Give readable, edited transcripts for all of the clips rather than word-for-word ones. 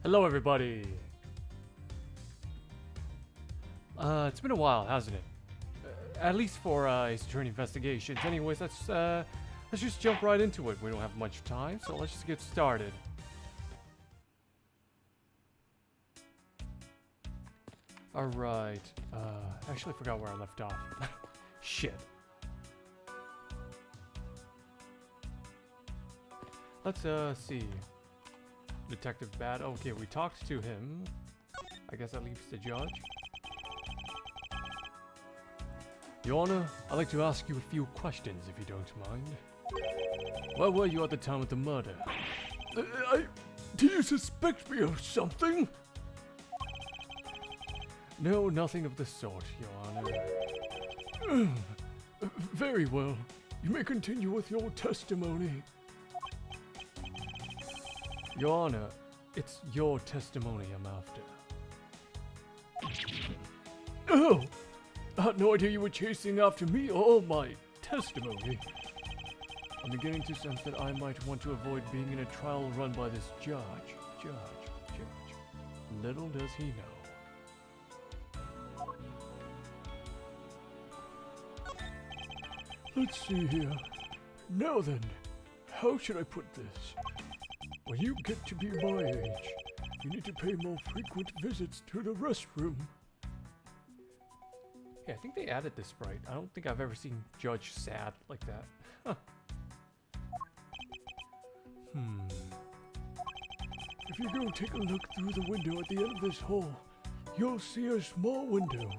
Hello, everybody. It's been a while, hasn't it? At least for Ace Attorney investigations. Anyways, let's just jump right into it. We don't have much time, so let's just get started. All right. Actually, I forgot where I left off. Shit. Let's see. Detective Bad. Okay, we talked to him. I guess that leaves the judge. Your Honor, I'd like to ask you a few questions, if you don't mind. Where were you at the time of the murder? Do you suspect me of something? No, nothing of the sort, Your Honor. Very well. You may continue with your testimony. Your Honor, it's your testimony I'm after. Oh! I had no idea you were chasing after me or my testimony. I'm beginning to sense that I might want to avoid being in a trial run by this judge. Little does he know. Let's see here. Now then, how should I put this? When you get to be my age, you need to pay more frequent visits to the restroom. Yeah, I think they added this sprite. I don't think I've ever seen Judge sad like that. Huh. If you go take a look through the window at the end of this hall, you'll see a small window.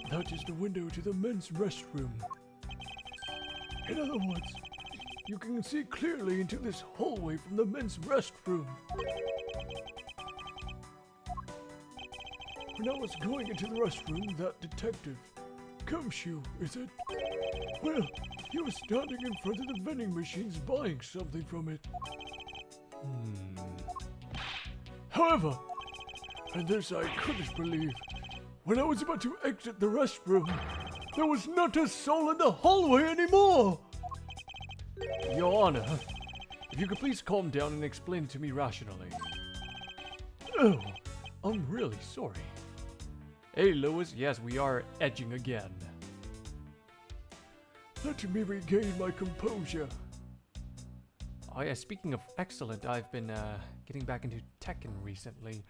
That is the window to the men's restroom. In other words, you can see clearly into this hallway from the men's restroom. When I was going into the restroom, that detective, Gumshoe, is it? Well, he was standing in front of the vending machines buying something from it. However, and this I couldn't believe, when I was about to exit the restroom, there was not a soul in the hallway anymore! Your Honor, if you could please calm down and explain it to me rationally. Oh, I'm really sorry. Hey, Lewis, yes, we are edging again. Let me regain my composure. Oh yeah, speaking of excellent, I've been getting back into Tekken recently.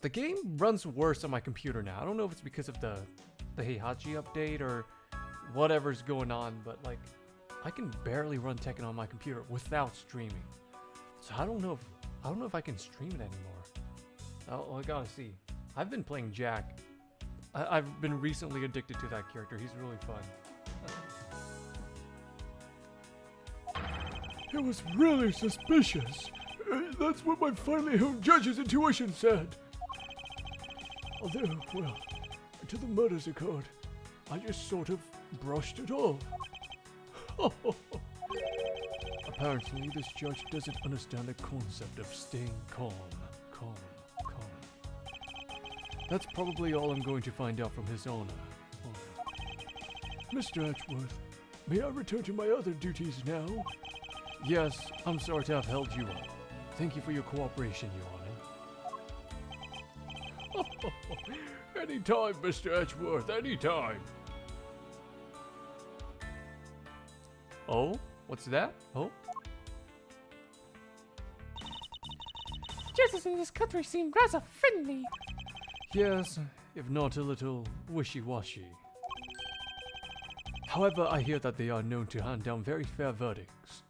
The game runs worse on my computer now. I don't know if it's because of the Heihachi update or whatever's going on, but like I can barely run Tekken on my computer without streaming. So I don't know if I can stream it anymore. Oh, I gotta see. I've been playing Jack. I've been recently addicted to that character. He's really fun. It was really suspicious. That's what my finely honed judge's intuition said. Although, well, until the murders occurred, I just sort of brushed it off. Apparently, this judge doesn't understand the concept of staying calm. That's probably all I'm going to find out from His Honor. Mr. Edgeworth, may I return to my other duties now? Yes, I'm sorry to have held you up. Thank you for your cooperation, Your Honor. Anytime, Mr. Edgeworth, anytime. Oh? What's that? Oh? Judges in this country seem rather friendly. Yes, if not a little wishy-washy. However, I hear that they are known to hand down very fair verdicts.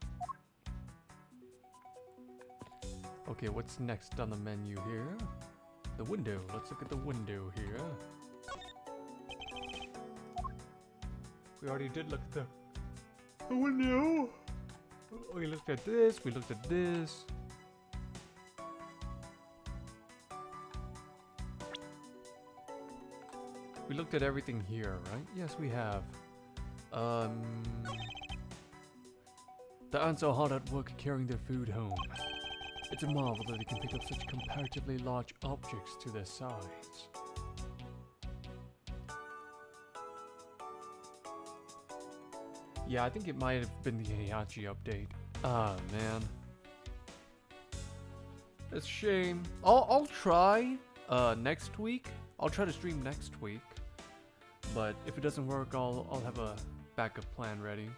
Okay, what's next on the menu here? The window. Let's look at the window here. We already did look at the window. We looked at this. We looked at this. We looked at everything here, right? Yes, we have. The ants are hard at work carrying their food home. It's a marvel that they can pick up such comparatively large objects to their size. Yeah, I think it might have been the Heihachi update. Ah, man. It's a shame. I'll try next week. I'll try to stream next week. But if it doesn't work, I'll have a backup plan ready.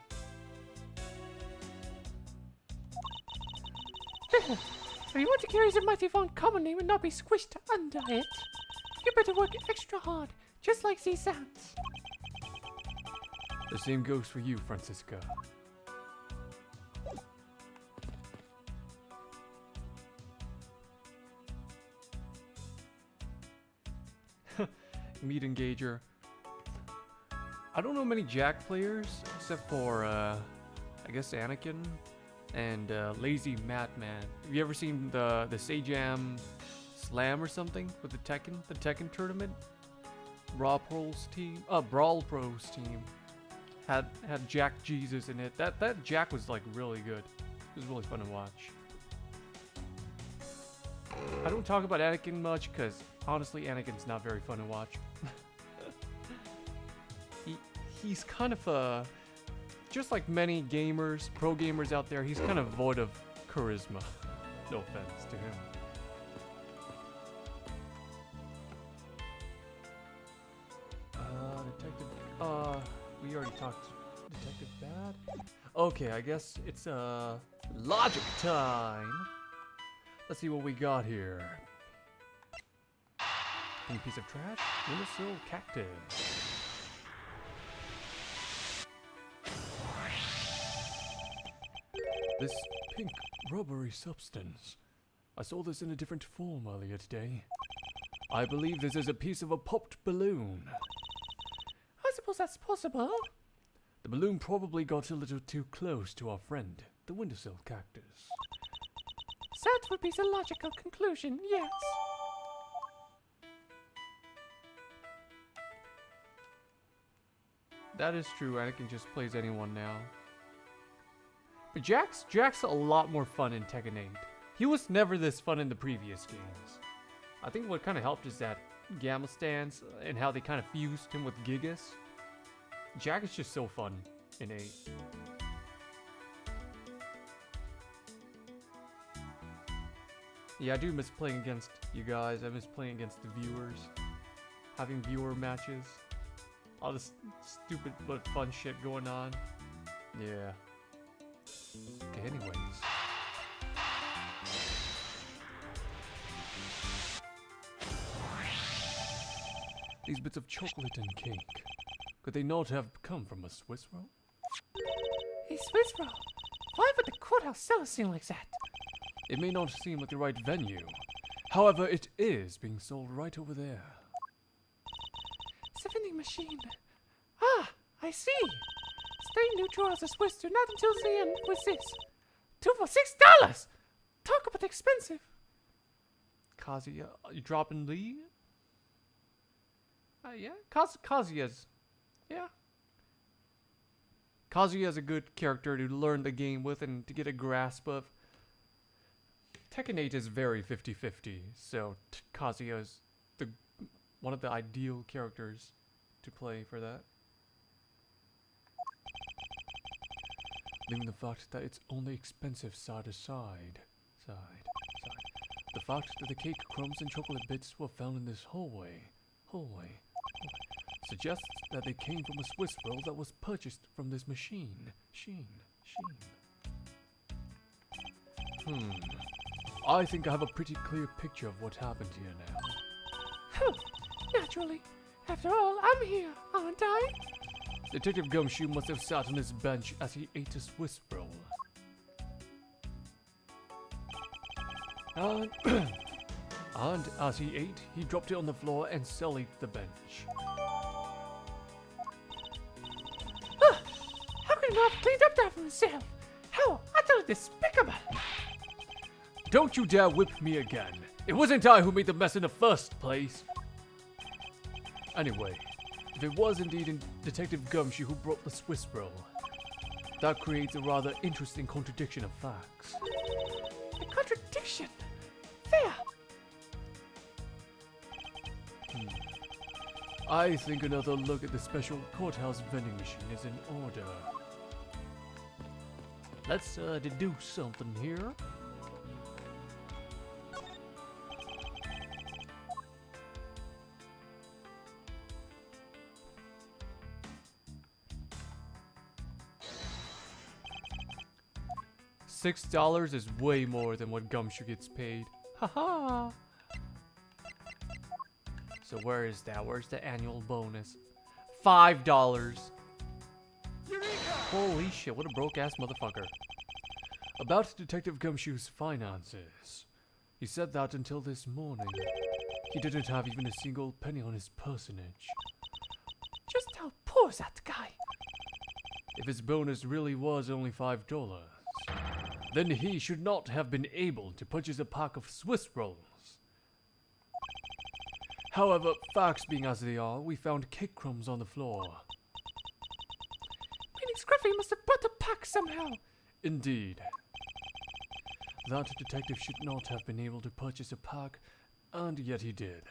If you want to carry the mighty phone common name and not be squished under it, you better work extra hard, just like these ants. The same goes for you, Francisca. Meat engager. I don't know many Jack players except for I guess Anakin and Lazy Madman. Have you ever seen the Sajam Slam or something with the Tekken tournament? Brawl Pros team had Jack Jesus in it. That Jack was like really good. It was really fun to watch. I don't talk about Anakin much because honestly Anakin's not very fun to watch. He's kind of just like many gamers, pro gamers out there, he's kind of void of charisma. No offense to him. Detective, we already talked Detective Bad. Okay, I guess it's logic time. Let's see what we got here. Pink piece of trash, windowsill cactus. This pink rubbery substance. I saw this in a different form earlier today. I believe this is a piece of a popped balloon. I suppose that's possible. The balloon probably got a little too close to our friend, the windowsill cactus. That would be the logical conclusion, yes. That is true, Anakin just plays anyone now. But Jack's a lot more fun in Tekken 8. He was never this fun in the previous games. I think what kind of helped is that Gamma stance and how they kind of fused him with Gigas. Jack is just so fun in 8. Yeah, I do miss playing against you guys. I miss playing against the viewers. Having viewer matches. All this stupid but fun shit going on. Yeah. Okay, anyways. These bits of chocolate and cake, could they not have come from a Swiss roll? A Swiss roll? Why would the courthouse sell a thing like that? It may not seem like the right venue. However, it is being sold right over there. It's a vending machine. Ah, I see. Stay neutral as a Swiss do not until the end with this. 2 for $6! Talk about expensive. Kazuya, you dropping Lee? Yeah, Kazuya's. Yeah. Kazuya's a good character to learn the game with and to get a grasp of. Tekken 8 is very 50-50, so Kazuya's one of the ideal characters to play for that. Leaving the fact that it's only expensive side aside. The fact that the cake crumbs and chocolate bits were found in this hallway suggests that they came from a Swiss roll that was purchased from this machine. I think I have a pretty clear picture of what happened here now. Phew, naturally. After all, I'm here, aren't I? Detective Gumshoe must have sat on his bench as he ate a Swiss roll. And as he ate, he dropped it on the floor and sullied the bench. How could he not have cleaned up that for himself? How utterly despicable! Don't you dare whip me again. It wasn't I who made the mess in the first place. Anyway, if it was indeed Detective Gumshoe who brought the Swiss roll, that creates a rather interesting contradiction of facts. A contradiction? There! I think another look at the special courthouse vending machine is in order. Let's deduce something here. $6 is way more than what Gumshoe gets paid. Haha. So where is that? Where's the annual bonus? $5. Holy shit, what a broke ass motherfucker. About Detective Gumshoe's finances. He said that until this morning, he didn't have even a single penny on his personage. Just how poor is that guy? If his bonus really was only $5, then he should not have been able to purchase a pack of Swiss rolls. However, facts being as they are, we found cake crumbs on the floor. Meaning Scruffy must have bought a pack somehow. Indeed. That detective should not have been able to purchase a pack, and yet he did.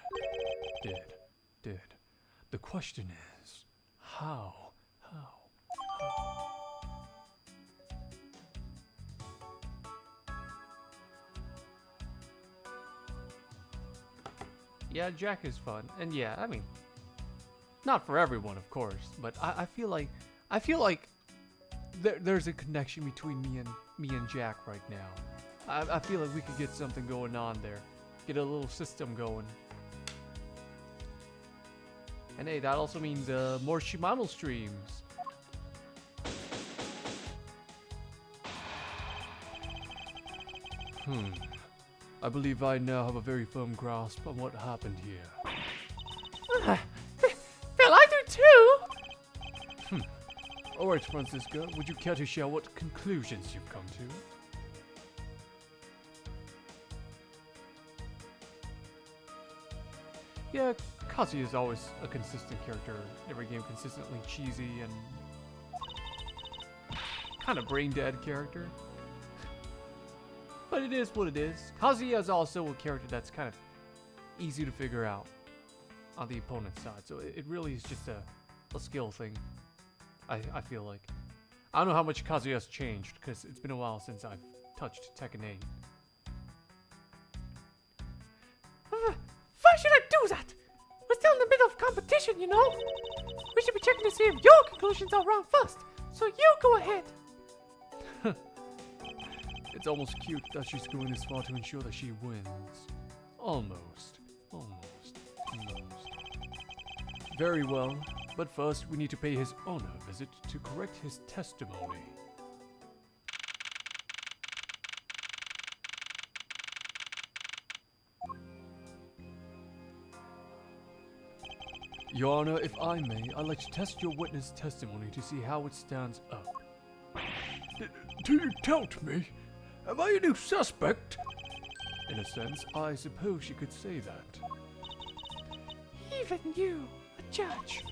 Did. The question is, how? Yeah, Jack is fun, and yeah, I mean, not for everyone, of course, but I feel like there's a connection between me and Jack right now. I feel like we could get something going on there, get a little system going. And hey, that also means more Shimano streams. I believe I now have a very firm grasp on what happened here. Well, I do too. Alright, Francisca, would you care to share what conclusions you've come to? Yeah, Kazuya is always a consistent character. Every game consistently cheesy and kind of brain dead character. But it is what it is. Kazuya is also a character that's kind of easy to figure out on the opponent's side. So it really is just a skill thing, I feel like. I don't know how much Kazuya has changed, because it's been a while since I've touched Tekken 8. Why should I do that? We're still in the middle of competition, you know? We should be checking to see if your conclusions are wrong first. So you go ahead. It's almost cute that she's going this far to ensure that she wins. Almost. Very well, but first we need to pay his honor visit to correct his testimony. Your Honor, if I may, I'd like to test your witness testimony to see how it stands up. Do you doubt me? Am I a new suspect? In a sense, I suppose you could say that. Even you, a judge,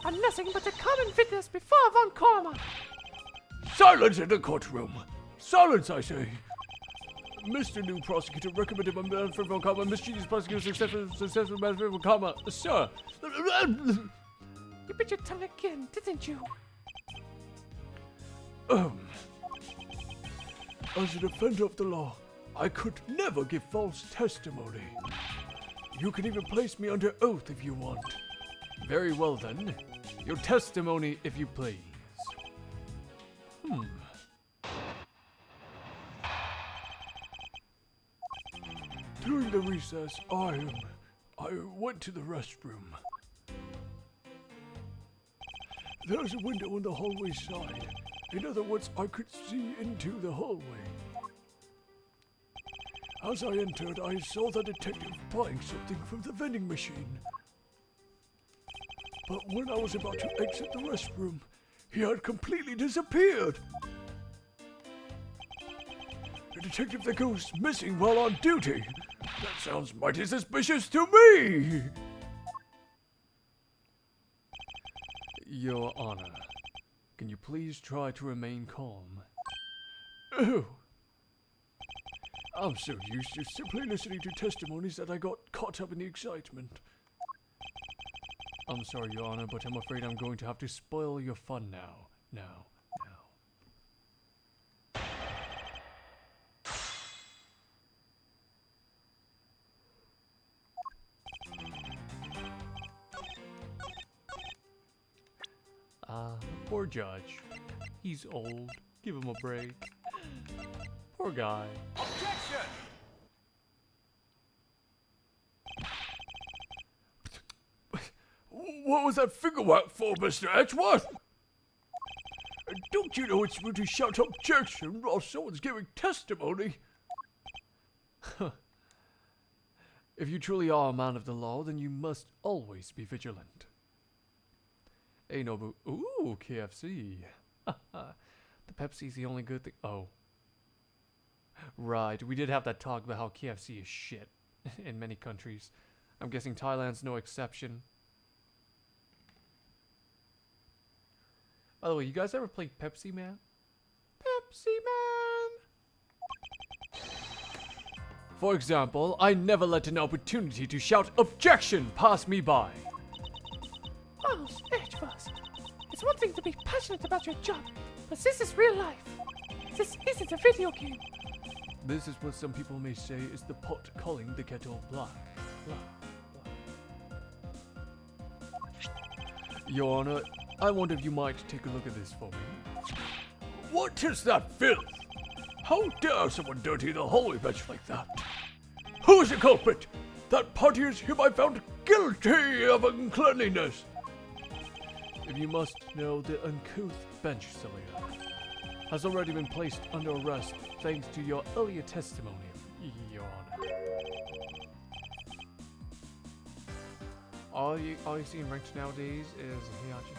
are nothing but a common witness before Von Karma. Silence in the courtroom! Silence, I say! Mr. New Prosecutor recommended my man for Von Karma, mischievous prosecutor, successful man for Von Karma. Sir! You bit your tongue again, didn't you? As a defender of the law, I could never give false testimony. You can even place me under oath if you want. Very well then. Your testimony, if you please. During the recess, I went to the restroom. There's a window on the hallway side. In other words, I could see into the hallway. As I entered, I saw the detective buying something from the vending machine. But when I was about to exit the restroom, he had completely disappeared. A detective that goes missing while on duty. That sounds mighty suspicious to me! Your Honor, can you please try to remain calm? Oh. I'm so used to simply listening to testimonies that I got caught up in the excitement. I'm sorry, Your Honor, but I'm afraid I'm going to have to spoil your fun now. Now. Poor judge. He's old. Give him a break. Poor guy. Objection! What was that finger whack for, Mr. Edgeworth? Don't you know it's rude to shout objection while someone's giving testimony? If you truly are a man of the law, then you must always be vigilant. Hey, Nobu. Ooh, KFC. The Pepsi's the only good thing. Oh. Right, we did have that talk about how KFC is shit in many countries. I'm guessing Thailand's no exception. By the way, you guys ever played Pepsi Man? Pepsi Man! For example, I never let an opportunity to shout objection pass me by. Miles, Edgeworth, it's one thing to be passionate about your job, but this is real life. This isn't a video game. This is what some people may say is the pot calling the kettle black. Your Honor, I wonder if you might take a look at this for me. What is that filth? How dare someone dirty the holy bench like that? Who is the culprit? That party is hereby found guilty of uncleanliness. If you must know, the uncouth bench Celia has already been placed under arrest thanks to your earlier testimony, Your Honor. All you see in ranked nowadays is Heihachi.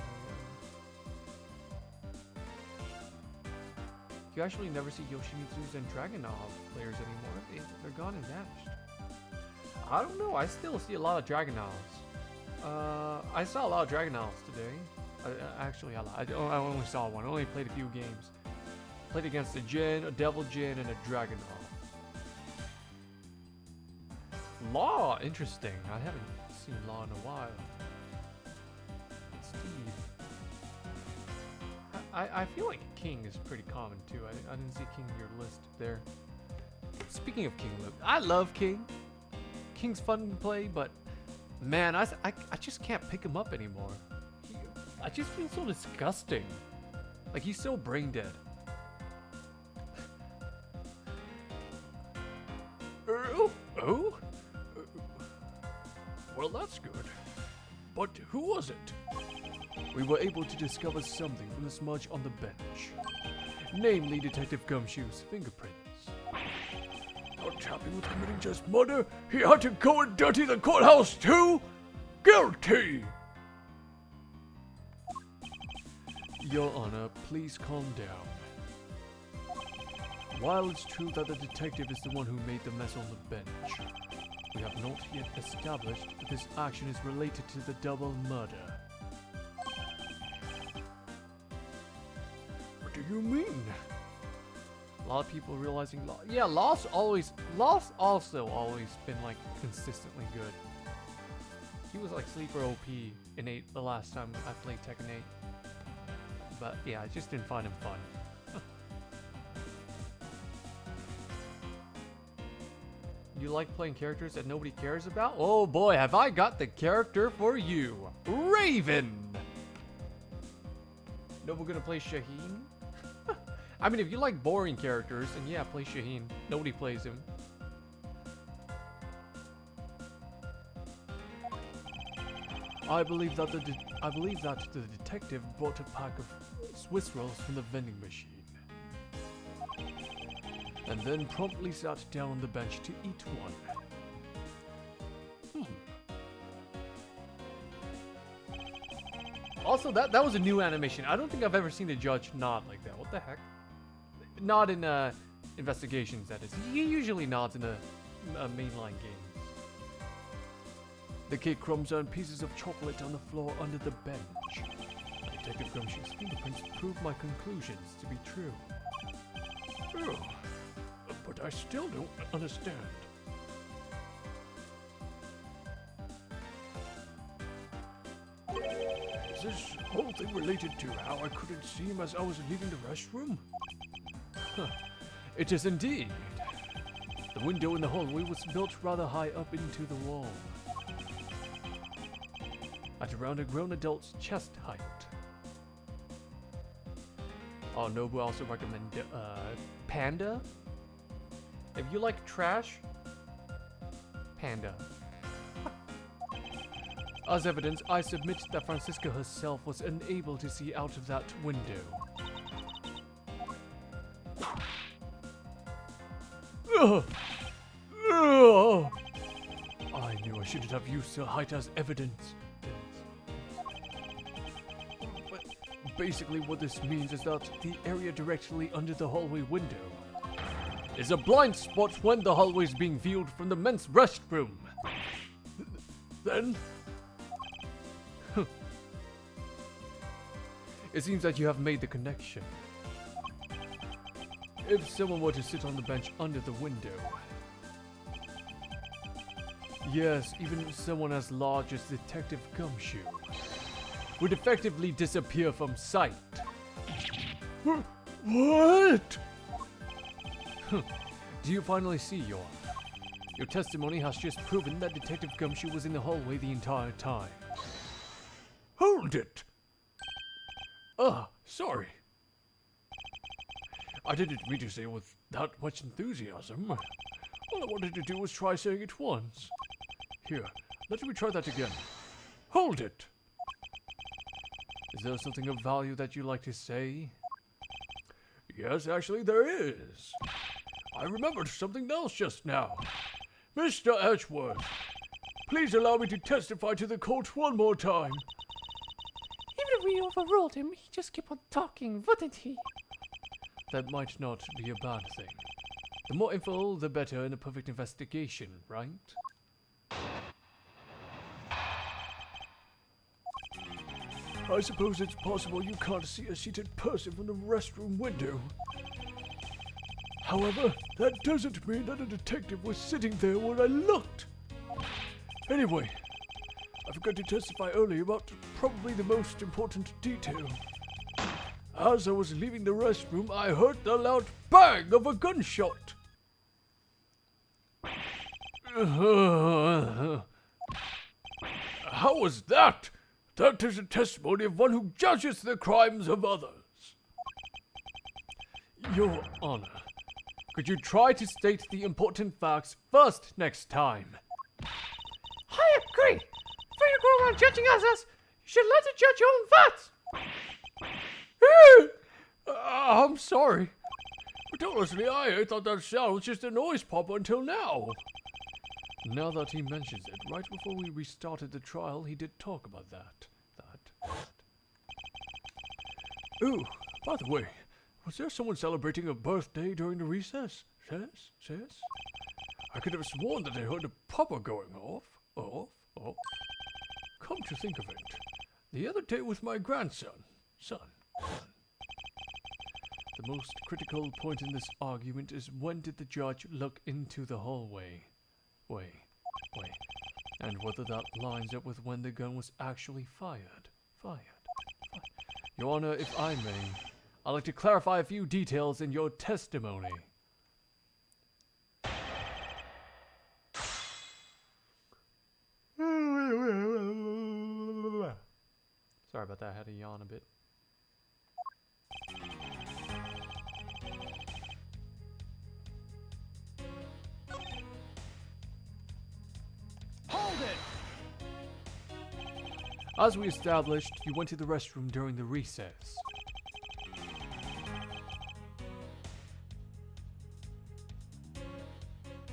You actually never see Yoshimitsu's and Dragunov players anymore. They're gone and vanished. I don't know. I still see a lot of Dragunovs. I saw a lot of Dragunovs today. Actually, I only saw one. I only played a few games. Played against a Jin, a Devil Jin, and a Dragunov. Law, interesting. I haven't seen Law in a while. Steve. I feel like King is pretty common too. I didn't see King in your list there. Speaking of King, Luke, I love King. King's fun to play, but man, I just can't pick him up anymore. I just feel so disgusting. Like he's so brain dead. Oh? Well, that's good. But who was it? We were able to discover something from the smudge on the bench. Namely, Detective Gumshoe's fingerprints. Not happy with committing just murder? He had to go and dirty the courthouse too? Guilty! Your Honor, please calm down. While it's true that the detective is the one who made the mess on the bench, we have not yet established that this action is related to the double murder. What do you mean? A lot of people realizing Law. Yeah, Law's also always been like consistently good. He was like sleeper OP in 8 the last time I played Tekken 8. But yeah, I just didn't find him fun. You like playing characters that nobody cares about? Oh boy, have I got the character for you. Raven! No, we're gonna play Shaheen? I mean, if you like boring characters, then yeah, play Shaheen. Nobody plays him. I believe that the detective brought a pack of Swiss rolls from the vending machine, and then promptly sat down on the bench to eat one. Also, that was a new animation. I don't think I've ever seen a judge nod like that. What the heck? Nod in investigations, that is. He usually nods in the mainline games. The cake crumbs and pieces of chocolate on the floor under the bench. Detective Gumshoe's fingerprints prove my conclusions to be true. Oh, but I still don't understand. Is this whole thing related to how I couldn't see him as I was leaving the restroom? It is indeed. The window in the hallway was built rather high up into the wall, at around a grown adult's chest height. Oh, Nobu also recommended Panda. If you like trash, Panda. As evidence, I submit that Francisca herself was unable to see out of that window. I knew I shouldn't have used her height as evidence. But basically what this means is that the area directly under the hallway window Is a blind spot when the hallway is being viewed from the men's restroom. then It seems that you have made the connection. If someone were to sit on the bench under the window. Yes, even someone as large as Detective Gumshoe would effectively disappear from sight. what? Do you finally see, Your Honor? Your testimony has just proven that Detective Gumshoe was in the hallway the entire time. Hold it! Sorry. I didn't mean to say it with that much enthusiasm. All I wanted to do was try saying it once. Here, let me try that again. Hold it! Is there something of value that you'd like to say? Yes, actually there is. I remembered something else just now. Mr. Edgeworth, please allow me to testify to the court one more time. Even if we overruled him, he just kept on talking, wouldn't he? That might not be a bad thing. The more info, the better in a perfect investigation, right? I suppose it's possible you can't see a seated person from the restroom window. However, that doesn't mean that a detective was sitting there when I looked. Anyway, I forgot to testify earlier about probably the most important detail. As I was leaving the restroom, I heard the loud bang of a gunshot. How was that? That is a testimony of one who judges the crimes of others. Your Honor, could you try to state the important facts first next time? I agree. Before you go around judging others, you should learn to judge your own facts. I'm sorry. But honestly, I thought that sound was just a noise pop until now. Now that he mentions it, right before we restarted the trial, he did talk about that. Ooh, by the way, was there someone celebrating a birthday during the recess? Says? I could have sworn that I heard a popper going off. Come to think of it, the other day with my grandson. The most critical point in this argument is when did the judge look into the hallway? Wait. And whether that lines up with when the gun was actually fired. Your Honor, if I may, I'd like to clarify a few details in your testimony. Sorry about that, I had to yawn a bit. Hold it! As we established, you went to the restroom during the recess.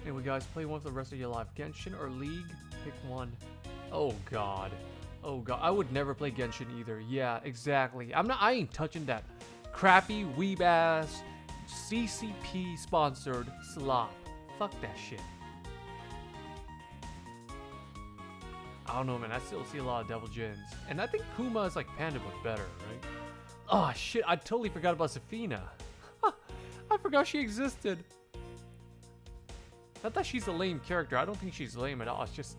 Anyway guys, play one for the rest of your life. Genshin or League? Pick one. Oh god, I would never play Genshin either. Yeah, exactly. I ain't touching that crappy weeb ass CCP sponsored slop. Fuck that shit. I don't know, man. I still see a lot of Devil Jins. And I think Kuma is like Panda, but better, right? Oh, shit. I totally forgot about Safina. I forgot she existed. Not that she's a lame character. I don't think she's lame at all. It's just,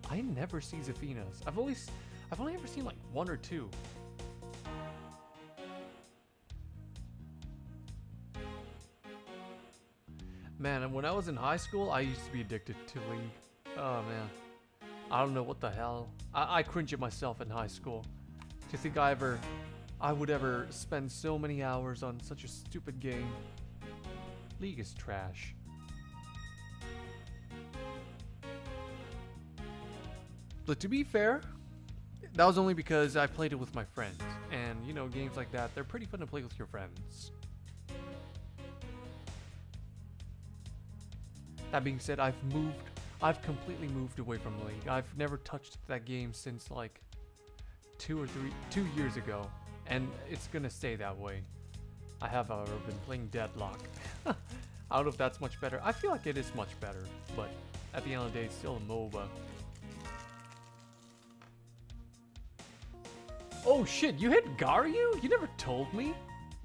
I never see Zafinas. I've only ever seen like one or two. Man, and when I was in high school, I used to be addicted to League. Oh, man. I don't know what the hell. I cringe at myself in high school. To think I would ever spend so many hours on such a stupid game. League is trash. But to be fair, that was only because I played it with my friends. And, you know, games like that, they're pretty fun to play with your friends. That being said, I've completely moved away from League. I've never touched that game since like 2 years ago. And it's gonna stay that way. I have, however, been playing Deadlock. I don't know if that's much better. I feel like it is much better, but at the end of the day, it's still a MOBA. Oh shit, you hit Garyu? You never told me.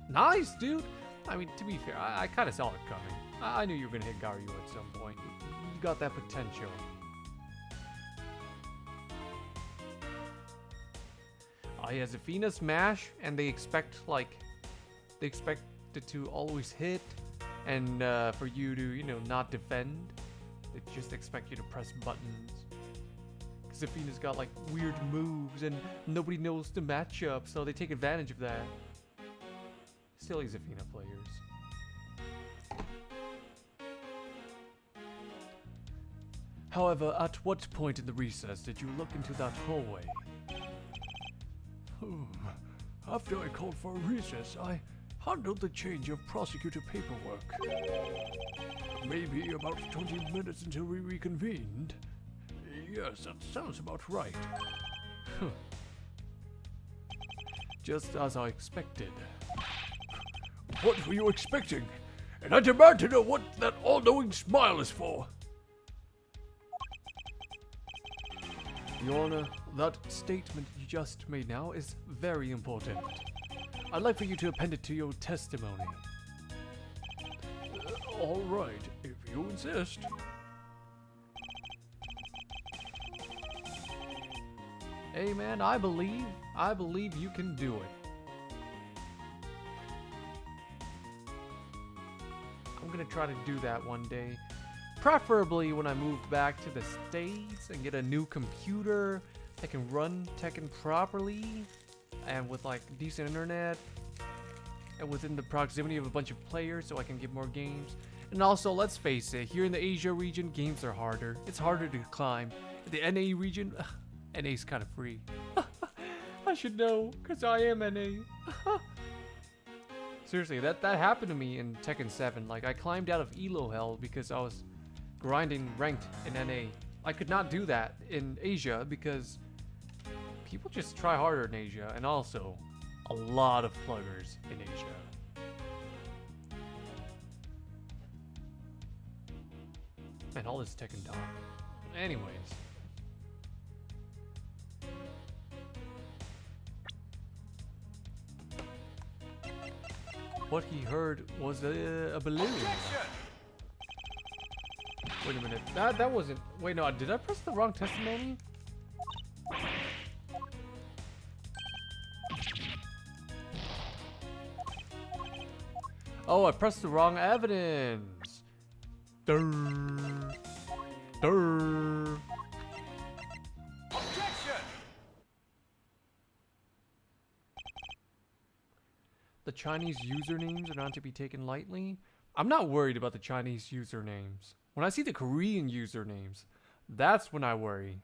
Nice, dude. I mean, to be fair, I kind of saw it coming. I knew you were gonna hit Garyu at some point. You got that potential. Oh yeah, Zafina smash, and they expect it to always hit, and for you to, you know, not defend. They just expect you to press buttons. Because Zafina's got like weird moves, and nobody knows the matchup, so they take advantage of that. Silly Zafina players. However, at what point in the recess did you look into that hallway? After I called for a recess, I handled the change of prosecutor paperwork. Maybe about 20 minutes until we reconvened. Yes, that sounds about right. Just as I expected. What were you expecting? And I demand to know what that all-knowing smile is for. Your Honor, that statement you just made now is very important. I'd like for you to append it to your testimony. All right, if you insist. Hey man, I believe you can do it. I'm gonna try to do that one day. Preferably when I move back to the States and get a new computer that can run Tekken properly and with like decent internet and within the proximity of a bunch of players so I can get more games. And also, let's face it, here in the Asia region, games are harder. It's harder to climb. In the NA region, NA's kind of free. I should know, because I am NA. Seriously, that happened to me in Tekken 7. Like, I climbed out of Elo Hell because I was grinding ranked in NA. I could not do that in Asia because people just try harder in Asia, and also a lot of pluggers in Asia. Man, all this Tekken talk. Anyways. What he heard was a balloon. Wait a minute. That wasn't. Wait, no. Did I press the wrong testimony? Oh, I pressed the wrong evidence. Durr. Durr. Objection! The Chinese usernames are not to be taken lightly. I'm not worried about the Chinese usernames. When I see the Korean usernames, that's when I worry.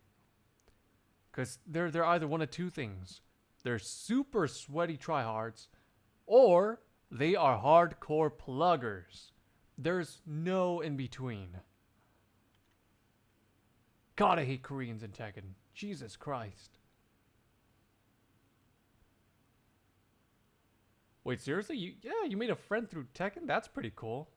Because they're either one of two things. They're super sweaty tryhards, or they are hardcore pluggers. There's no in between. God, I hate Koreans in Tekken. Jesus Christ. Wait, seriously? You made a friend through Tekken? That's pretty cool.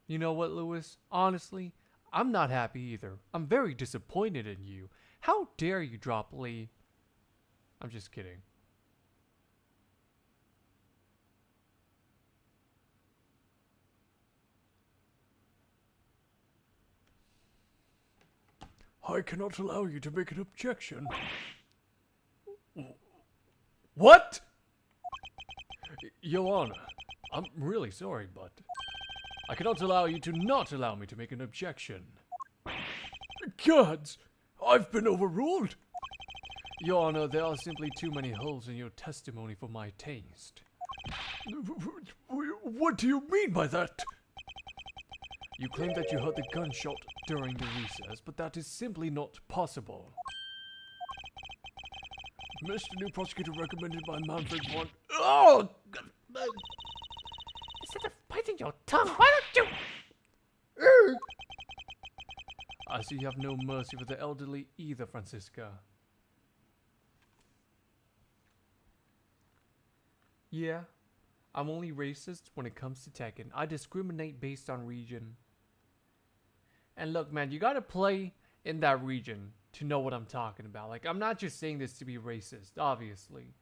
You know what, Lewis? Honestly, I'm not happy either. I'm very disappointed in you. How dare you drop Lee? I'm just kidding. I cannot allow you to make an objection. What? Your Honor, I'm really sorry, but I cannot allow you to not allow me to make an objection. Gods, I've been overruled. Your Honor, there are simply too many holes in your testimony for my taste. What do you mean by that? You claim that you heard the gunshot during the recess, but that is simply not possible. Mr. New Prosecutor recommended by Manfred von... Oh! Instead of biting your tongue, why don't you? I see you have no mercy for the elderly either, Francisca. Yeah, I'm only racist when it comes to Tekken. I discriminate based on region. And look, man, you gotta play in that region to know what I'm talking about. Like, I'm not just saying this to be racist, obviously.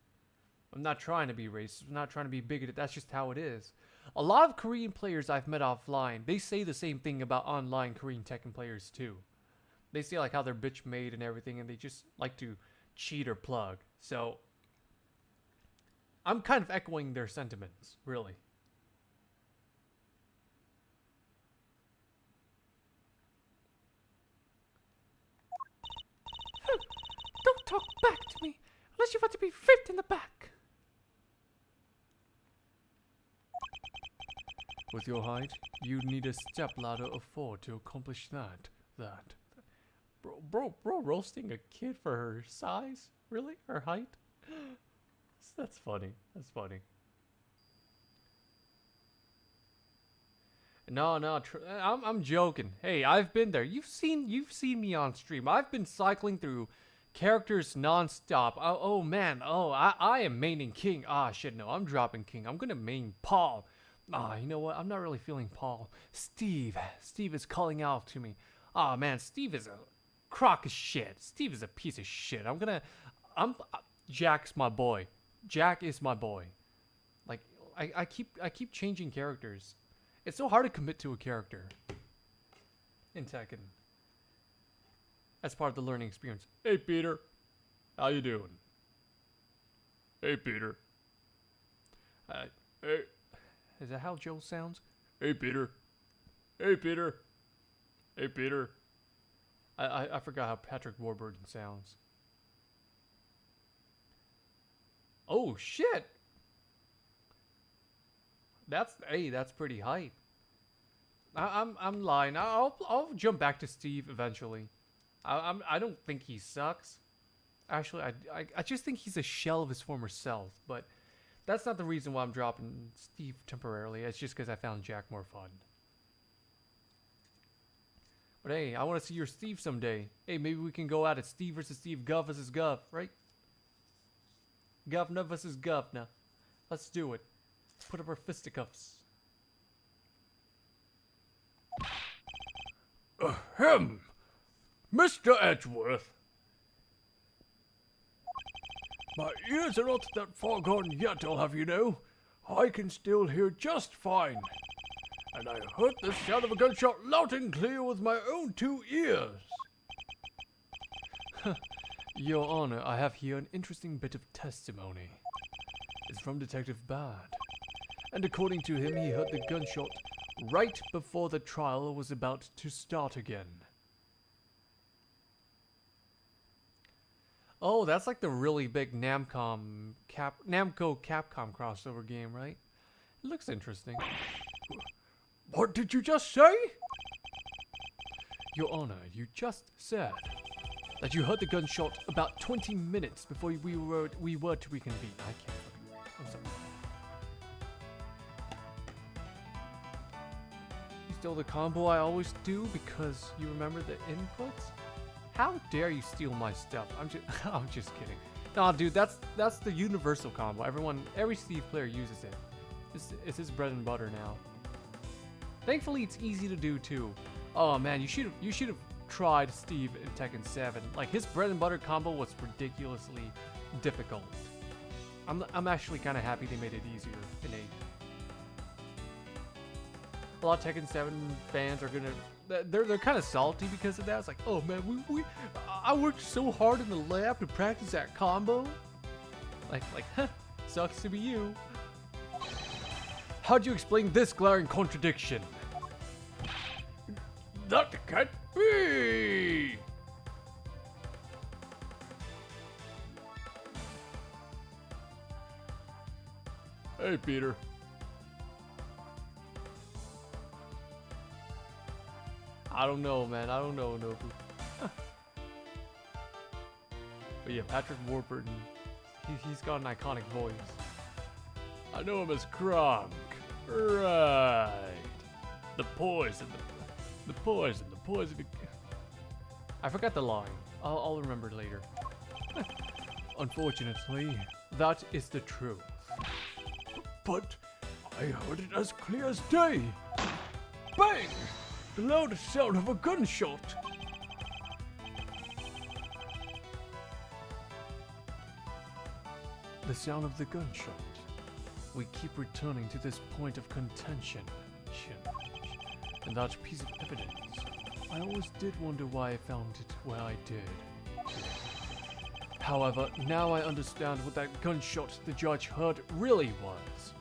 I'm not trying to be racist. I'm not trying to be bigoted. That's just how it is. A lot of Korean players I've met offline, they say the same thing about online Korean Tekken players too. They say like how they're bitch made and everything, and they just like to cheat or plug. So I'm kind of echoing their sentiments, really. Don't talk back to me unless you want to be fit in the back. With your height, you'd need a stepladder of 4 to accomplish that. Bro, roasting a kid for her size? Really? Her height? That's funny. That's funny. No, I'm joking. Hey, I've been there. You've seen me on stream. I've been cycling through characters non-stop. Oh man. Oh, I am maining King. Ah, shit, no. I'm dropping King. I'm gonna main Paul. Ah, you know what? I'm not really feeling Paul. Steve is calling out to me. Ah, man, Steve is a crock of shit. Steve is a piece of shit. Jack's my boy. Jack is my boy. Like, I keep changing characters. It's so hard to commit to a character in Tekken. That's part of the learning experience. Hey, Peter. How you doing? Hey, Peter. Hey. Is that how Joe sounds? Hey, Peter. Hey, Peter. Hey, Peter. I forgot how Patrick Warburton sounds. Oh, shit. That's pretty hype. I'm lying. I'll jump back to Steve eventually. I don't think he sucks. Actually, I just think he's a shell of his former self, but that's not the reason why I'm dropping Steve temporarily. It's just because I found Jack more fun. But hey, I want to see your Steve someday. Hey, maybe we can go at it. Steve versus Steve, Gov versus Gov, right? Governor versus Governor. Let's do it. Put up our fisticuffs. Ahem! Mr. Edgeworth! My ears are not that far gone yet, I'll have you know. I can still hear just fine. And I heard the sound of a gunshot loud and clear with my own 2 ears. Your Honor, I have here an interesting bit of testimony. It's from Detective Bad. And according to him, he heard the gunshot right before the trial was about to start again. Oh, that's like the really big Namco Capcom crossover game, right? It looks interesting. What did you just say? Your Honor, you just said that you heard the gunshot about 20 minutes before we were to reconvene. I can't fucking read. I'm sorry. You stole the combo I always do because you remember the inputs? How dare you steal my stuff? I'm just kidding. Nah, dude, that's the universal combo. Every Steve player uses it. It's his bread and butter now. Thankfully, it's easy to do too. Oh man, you should have tried Steve in Tekken 7. Like, his bread and butter combo was ridiculously difficult. I'm actually kind of happy they made it easier in 8. A lot of Tekken 7 fans are gonna they're kind of salty because of that. It's like, oh man, I worked so hard in the lab to practice that combo. Like, huh, sucks to be you. How'd you explain this glaring contradiction? That can't be! Hey, Peter. I don't know, man. I don't know, Nobu. But yeah, Patrick Warburton, he's got an iconic voice. I know him as Kronk. Right. The poison. The poison. I forgot the line. I'll remember it later. Unfortunately, that is the truth. But I heard it as clear as day. Bang! The loud sound of a gunshot. The sound of the gunshot. We keep returning to this point of contention. And that piece of evidence. I always did wonder why I found it where I did. However, now I understand what that gunshot the judge heard really was.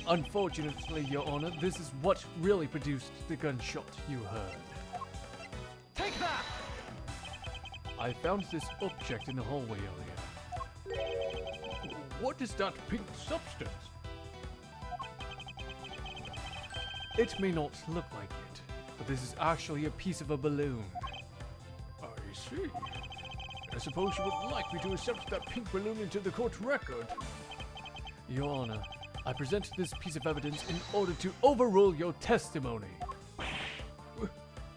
Unfortunately, Your Honor, this is what really produced the gunshot you heard. Take that! I found this object in the hallway earlier. What is that pink substance? It may not look like it, but this is actually a piece of a balloon. I see. I suppose you would like me to accept that pink balloon into the court record. Your Honor, I present this piece of evidence in order to overrule your testimony.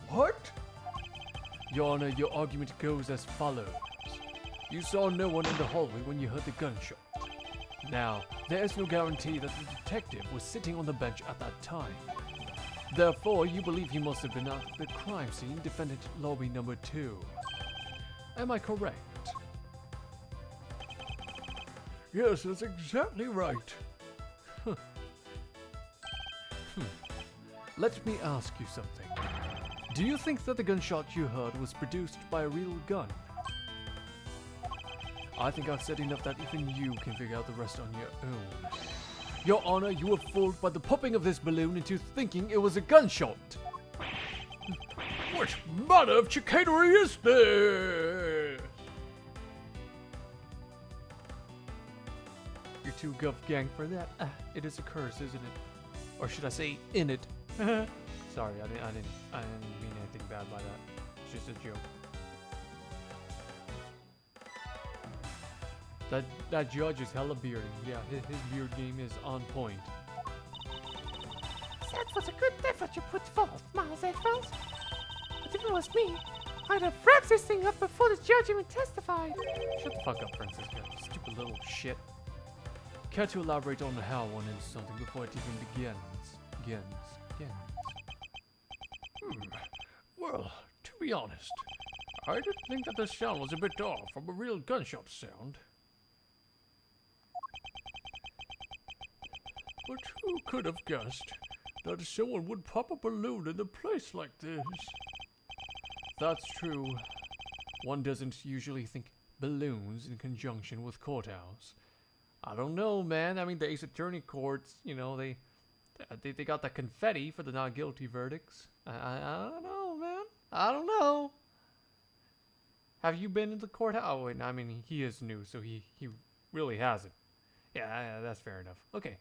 What? Your Honor, your argument goes as follows. You saw no one in the hallway when you heard the gunshot. Now, there is no guarantee that the detective was sitting on the bench at that time. Therefore, you believe he must have been at the crime scene, defendant lobby number 2. Am I correct? Yes, that's exactly right. Let me ask you something. Do you think that the gunshot you heard was produced by a real gun? I think I've said enough that even you can figure out the rest on your own. Your Honor, you were fooled by the popping of this balloon into thinking it was a gunshot. What manner of chicanery is this? You're too gov gang for that. It is a curse, isn't it? Or should I say, in it? Sorry, I didn't mean anything bad by that. It's just a joke. That judge is hella bearded. Yeah, his beard game is on point. That was a good effort you put forth, Miles Edgeworth. But if it was me, I'd have wrapped this thing up before the judge even testified. Shut the fuck up, Francisco. Stupid little shit. Care to elaborate on how one is something before it even begins? Well, to be honest, I did think that the sound was a bit off from a real gunshot sound. But who could have guessed that someone would pop a balloon in a place like this? That's true. One doesn't usually think balloons in conjunction with courthouse. I don't know, man. I mean, the Ace Attorney courts, you know, they got the confetti for the not guilty verdicts. I don't know, man. I don't know. Have you been in the courthouse? Oh, wait, I mean, he is new, so he really hasn't. Yeah, that's fair enough. Okay.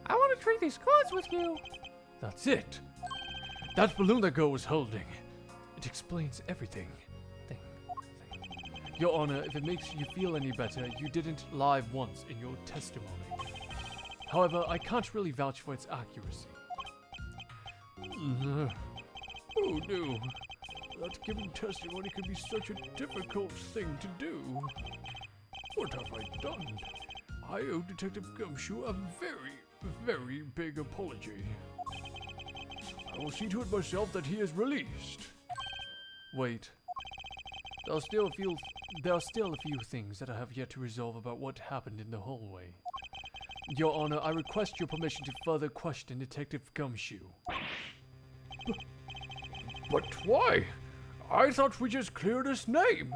I want to trade these cards with you. That's it. That balloon that girl was holding. It explains everything. Your Honor, if it makes you feel any better, you didn't lie once in your testimony. However, I can't really vouch for its accuracy. Oh no. That giving testimony can be such a difficult thing to do. What have I done? I owe Detective Gumshoe a very, very big apology. I will see to it myself that he is released. Wait. There are still a few things that I have yet to resolve about what happened in the hallway. Your Honor, I request your permission to further question Detective Gumshoe. But why? I thought we just cleared his name.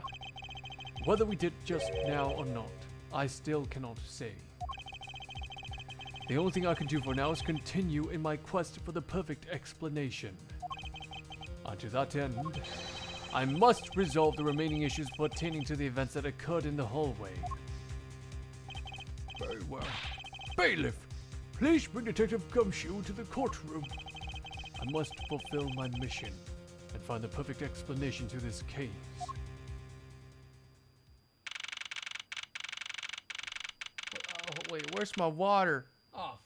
Whether we did just now or not, I still cannot say. The only thing I can do for now is continue in my quest for the perfect explanation. And to that end, I must resolve the remaining issues pertaining to the events that occurred in the hallway. Very well. Bailiff, please bring Detective Gumshoe to the courtroom. I must fulfill my mission and find the perfect explanation to this case. Oh, wait, where's my water? Oh,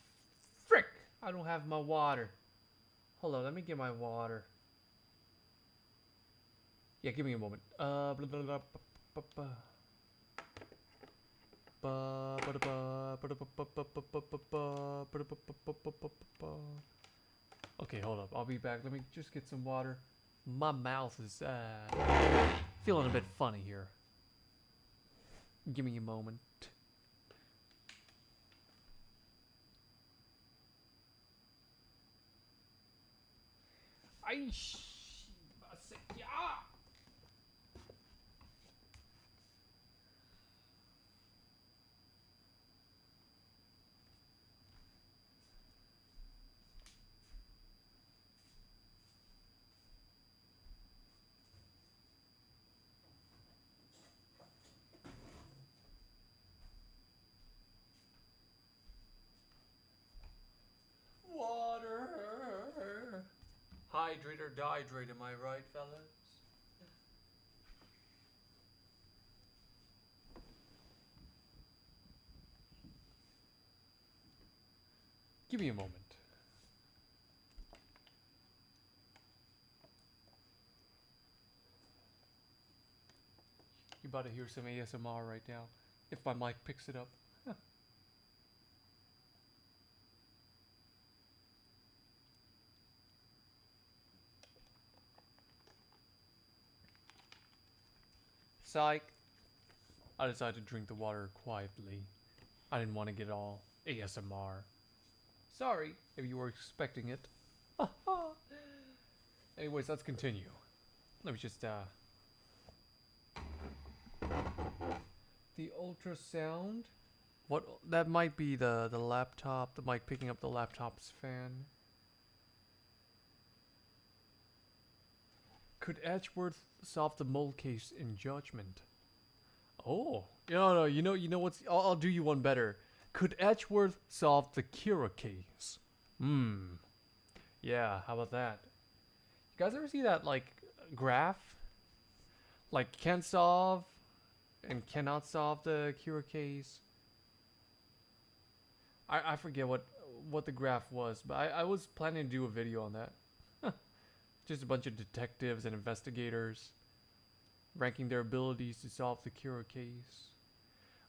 frick! I don't have my water. Hold on, let me get my water. Yeah, give me a moment. Blah, blah, blah, blah, blah, blah. Okay, hold up. I'll be back. Let me just get some water. My mouth is feeling a bit funny here. Give me a moment. Water. Hydrate or dihydrate, am I right, fellas? Give me a moment. You about to hear some ASMR right now, if my mic picks it up. Psych. I decided to drink the water quietly. I didn't want to get all ASMR. Sorry if you were expecting it. Anyways, let's continue. Let me just the ultrasound. What? That might be the laptop. The mic picking up the laptop's fan. Could Edgeworth solve the mole case in judgment? Oh, no, you know what's? I'll do you one better. Could Edgeworth solve the Kira case? Yeah, how about that? You guys ever see that like graph? Like can solve and cannot solve the Kira case. I forget what the graph was, but I was planning to do a video on that. Just a bunch of detectives and investigators ranking their abilities to solve the Kira case.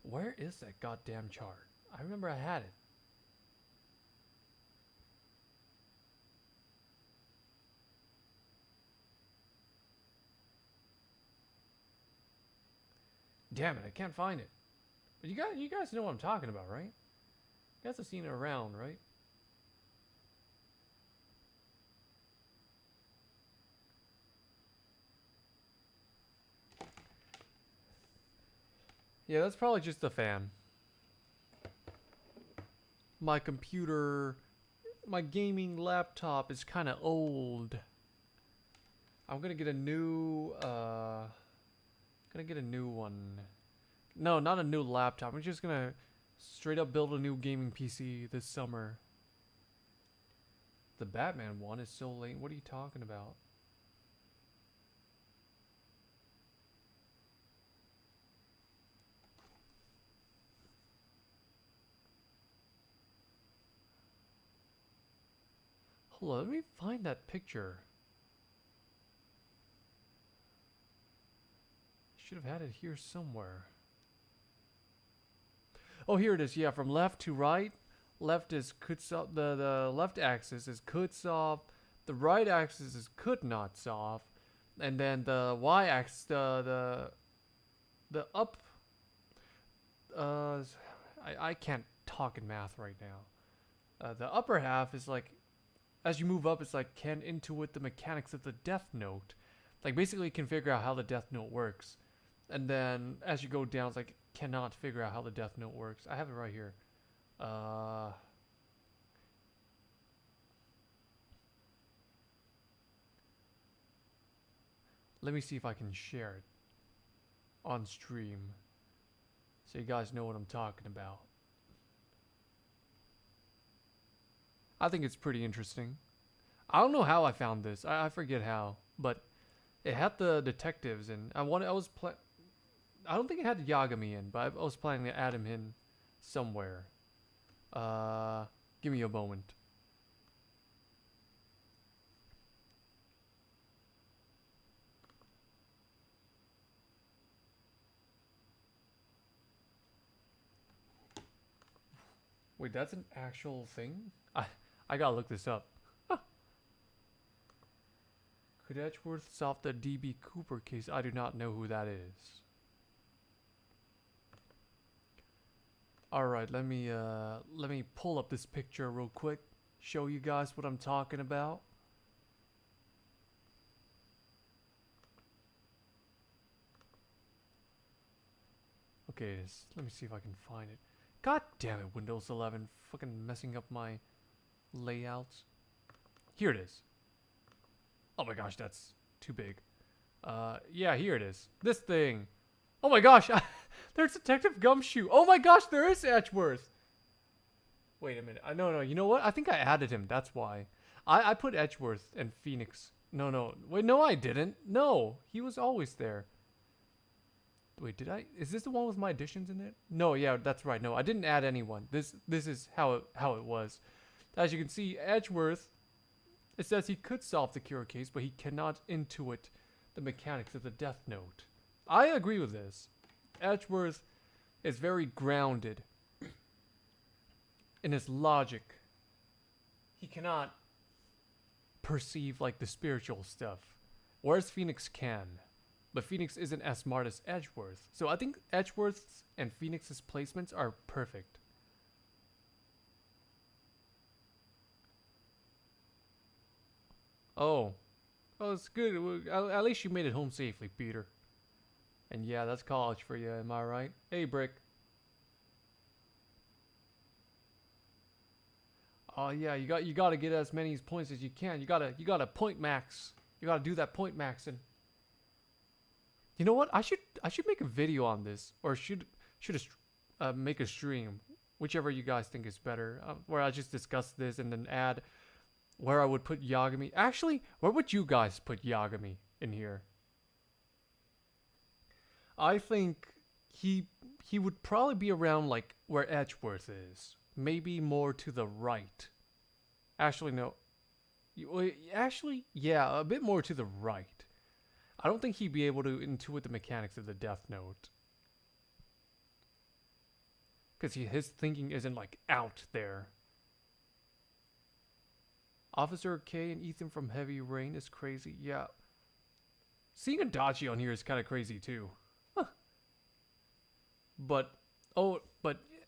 Where is that goddamn chart? I remember I had it. Damn it, I can't find it. But you guys know what I'm talking about, right? You guys have seen it around, right? Yeah, that's probably just the fan. My computer, my gaming laptop is kind of old. I'm gonna get a new, one. No, not a new laptop. I'm just gonna straight up build a new gaming PC this summer. The Batman one is so late. What are you talking about? Hold on, let me find that picture. Should have had it here somewhere. Oh, here it is. Yeah, from left to right. Left is could solve. The left axis is could solve. The right axis is could not solve. And then the y axis, the up. I can't talk in math right now. The upper half is like, as you move up, it's like can intuit the mechanics of the Death Note. Like basically you can figure out how the Death Note works. And then as you go down, it's like cannot figure out how the Death Note works. I have it right here. Let me see if I can share it on stream so you guys know what I'm talking about. I think it's pretty interesting. I don't know how I found this. I forget how, but it had the detectives, and I don't think it had Yagami in, but I was planning to add him in somewhere. Give me a moment. Wait, that's an actual thing? I gotta look this up. Could Edgeworth solve the DB Cooper case? I do not know who that is. Alright, let me pull up this picture real quick. Show you guys what I'm talking about. Okay, let me see if I can find it. God damn it, Windows 11. Fucking messing up my layouts. Here it is. Oh my gosh, that's too big. Yeah, here it is. This thing. Oh my gosh, there's Detective Gumshoe. Oh my gosh, there is Edgeworth. Wait a minute. No, you know what? I think I added him. That's why. I put Edgeworth and Phoenix. No. Wait, no, I didn't. No, he was always there. Wait, did I? Is this the one with my additions in it? No, yeah, that's right. No, I didn't add anyone. This is how it was. As you can see, Edgeworth, it says he could solve the cure case, but he cannot intuit the mechanics of the death note. I agree with this. Edgeworth is very grounded in his logic. He cannot perceive like the spiritual stuff, whereas Phoenix can. But Phoenix isn't as smart as Edgeworth. So I think Edgeworth's and Phoenix's placements are perfect. Oh, it's good. At least you made it home safely, Peter. And yeah, that's college for you, am I right? Hey, Brick. Oh yeah, you gotta get as many points as you can. You gotta point max. You gotta do that point maxing. You know what? I should make a video on this, or should make a stream, whichever you guys think is better, where I just discuss this and then add where I would put Yagami. Actually, where would you guys put Yagami in here? I think he would probably be around like where Edgeworth is, maybe more to the right. Actually, no. Actually, yeah, a bit more to the right. I don't think he'd be able to intuit the mechanics of the death note. Because his thinking isn't like out there. Officer K and Ethan from Heavy Rain is crazy. Yeah. Seeing Adachi on here is kind of crazy too. Huh. But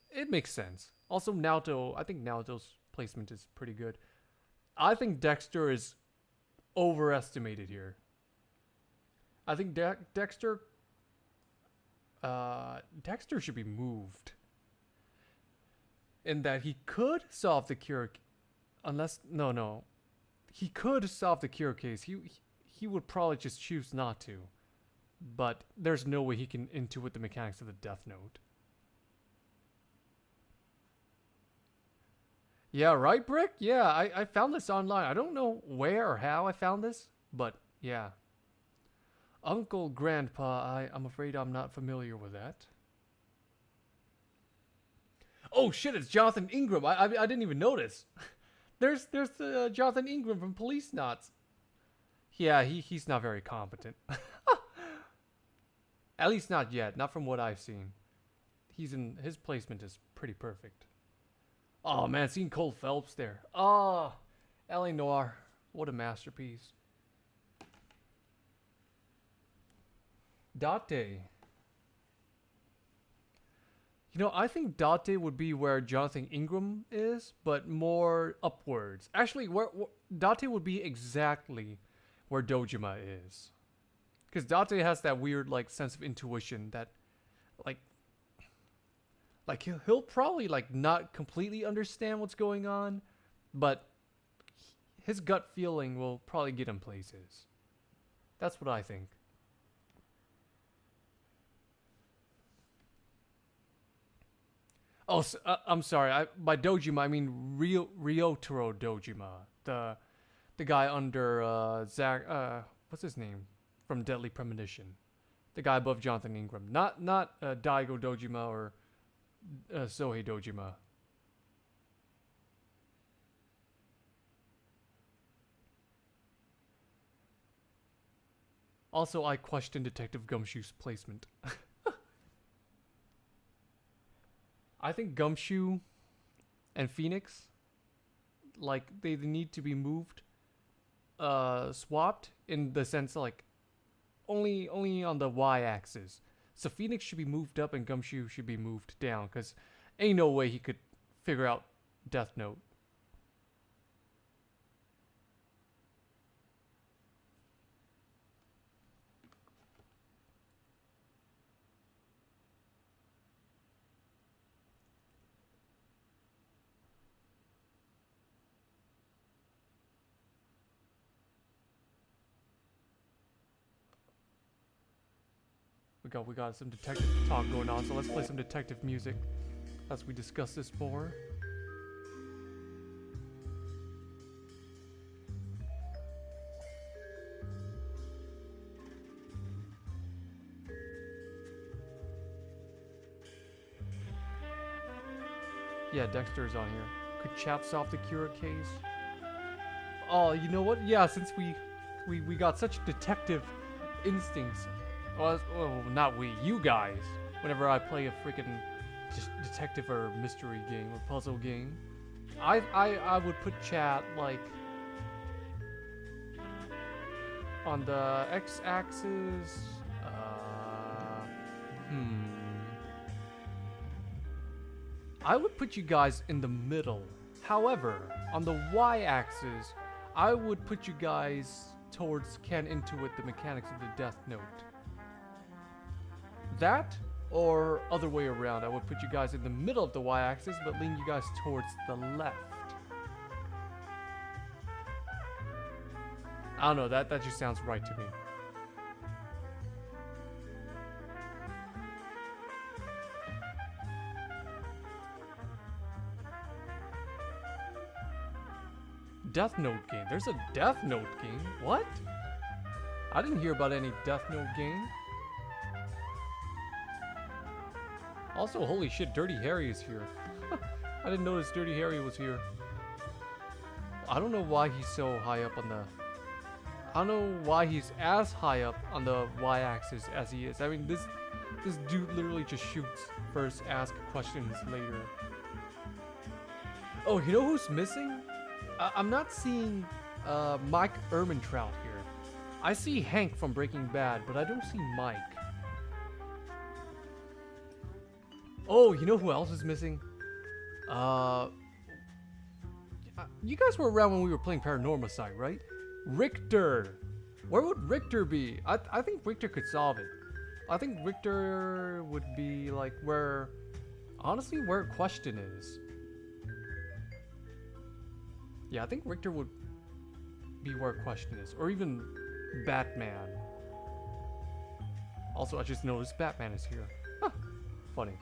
it makes sense. Also Naoto, I think Naoto's placement is pretty good. I think Dexter is overestimated here. I think Dexter should be moved. In that he could solve the cure, unless no, he could solve the cure case. He would probably just choose not to, but there's no way he can intuit the mechanics of the death note. Yeah, right, Brick? Yeah, I found this online. I don't know where or how I found this, but yeah. Uncle Grandpa, I'm afraid I'm not familiar with that. Oh shit, it's Jonathan Ingram. I didn't even notice. there's Jonathan Ingram from Police Knots. Yeah, he's not very competent. At least not yet, not from what I've seen. His placement is pretty perfect. Oh man, seeing Cole Phelps there. Oh, L.A. Noire. What a masterpiece. Date. You know, I think Date would be where Jonathan Ingram is, but more upwards. Actually, where Date would be exactly where Dojima is. Because Date has that weird, like, sense of intuition that, like he'll probably, like, not completely understand what's going on, but his gut feeling will probably get him places. That's what I think. Oh, I'm sorry. By Dojima, I mean Ryotaro Dojima, the guy under Zach. What's his name from Deadly Premonition? The guy above Jonathan Ingram. Not Daigo Dojima or Sohei Dojima. Also, I question Detective Gumshoe's placement. I think Gumshoe and Phoenix, like, they need to be moved, swapped in the sense like only on the y-axis. So Phoenix should be moved up and Gumshoe should be moved down, because ain't no way he could figure out Death Note. We got some detective talk going on, so let's play some detective music as we discuss this more. Yeah, Dexter's on here. Could chat solve the Kira case? Oh, you know what? Yeah, since we got such detective instincts. Well, not we, you guys. Whenever I play a freaking detective or mystery game or puzzle game, I would put chat like on the x-axis. I would put you guys in the middle. However, on the y-axis, I would put you guys towards can intuit the mechanics of the Death Note. That, or other way around, I would put you guys in the middle of the y-axis, but lean you guys towards the left. I don't know, that just sounds right to me. Death Note game. There's a Death Note game? What? I didn't hear about any Death Note game. Also, holy shit, Dirty Harry is here. I didn't notice Dirty Harry was here. I don't know why he's so high up on the... I don't know why he's as high up on the y-axis as he is. I mean, this dude literally just shoots first, ask questions later. Oh, you know who's missing? I'm not seeing Mike Ehrmantraut here. I see Hank from Breaking Bad, but I don't see Mike. Oh, you know who else is missing? You guys were around when we were playing Paranormal Side, right? Richter. Where would Richter be? I think Richter could solve it. I think Richter would be like where, honestly, where Question is. Yeah, I think Richter would be where Question is, or even Batman. Also, I just noticed Batman is here. Huh. Funny.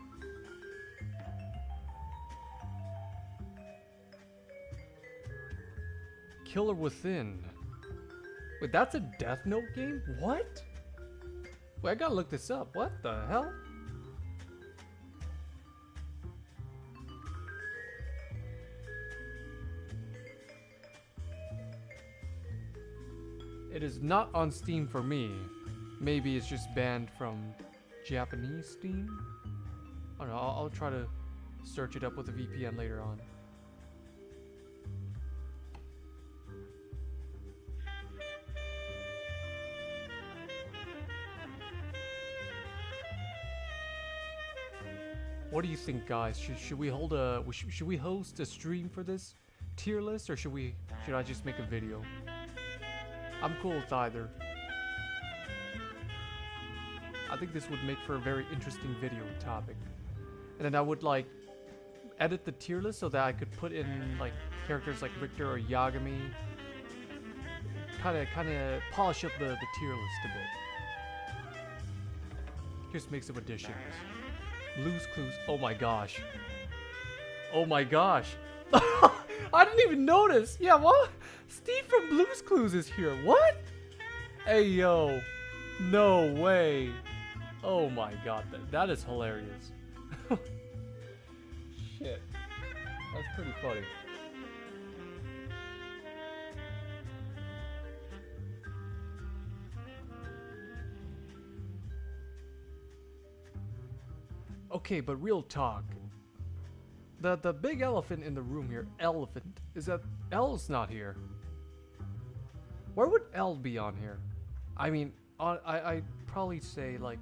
Killer Within. Wait, that's a Death Note game? What? Wait, I gotta look this up. What the hell? It is not on Steam for me. Maybe it's just banned from Japanese Steam? I don't know, I'll try to search it up with a VPN later on. What do you think, guys? Should we hold a should we host a stream for this tier list, or should I just make a video? I'm cool with either. I think this would make for a very interesting video topic. And then I would like edit the tier list so that I could put in like characters like Richter or Yagami. Kinda polish up the tier list a bit. Just make some additions. Blue's Clues. Oh my gosh. Oh my gosh. I didn't even notice. Yeah, what? Steve from Blue's Clues is here. What? Hey, yo. No way. Oh my god, that is hilarious. Shit. That's pretty funny. Okay, but real talk. The big elephant in the room here, elephant, is that L's not here. Where would L be on here? I mean, I'd probably say like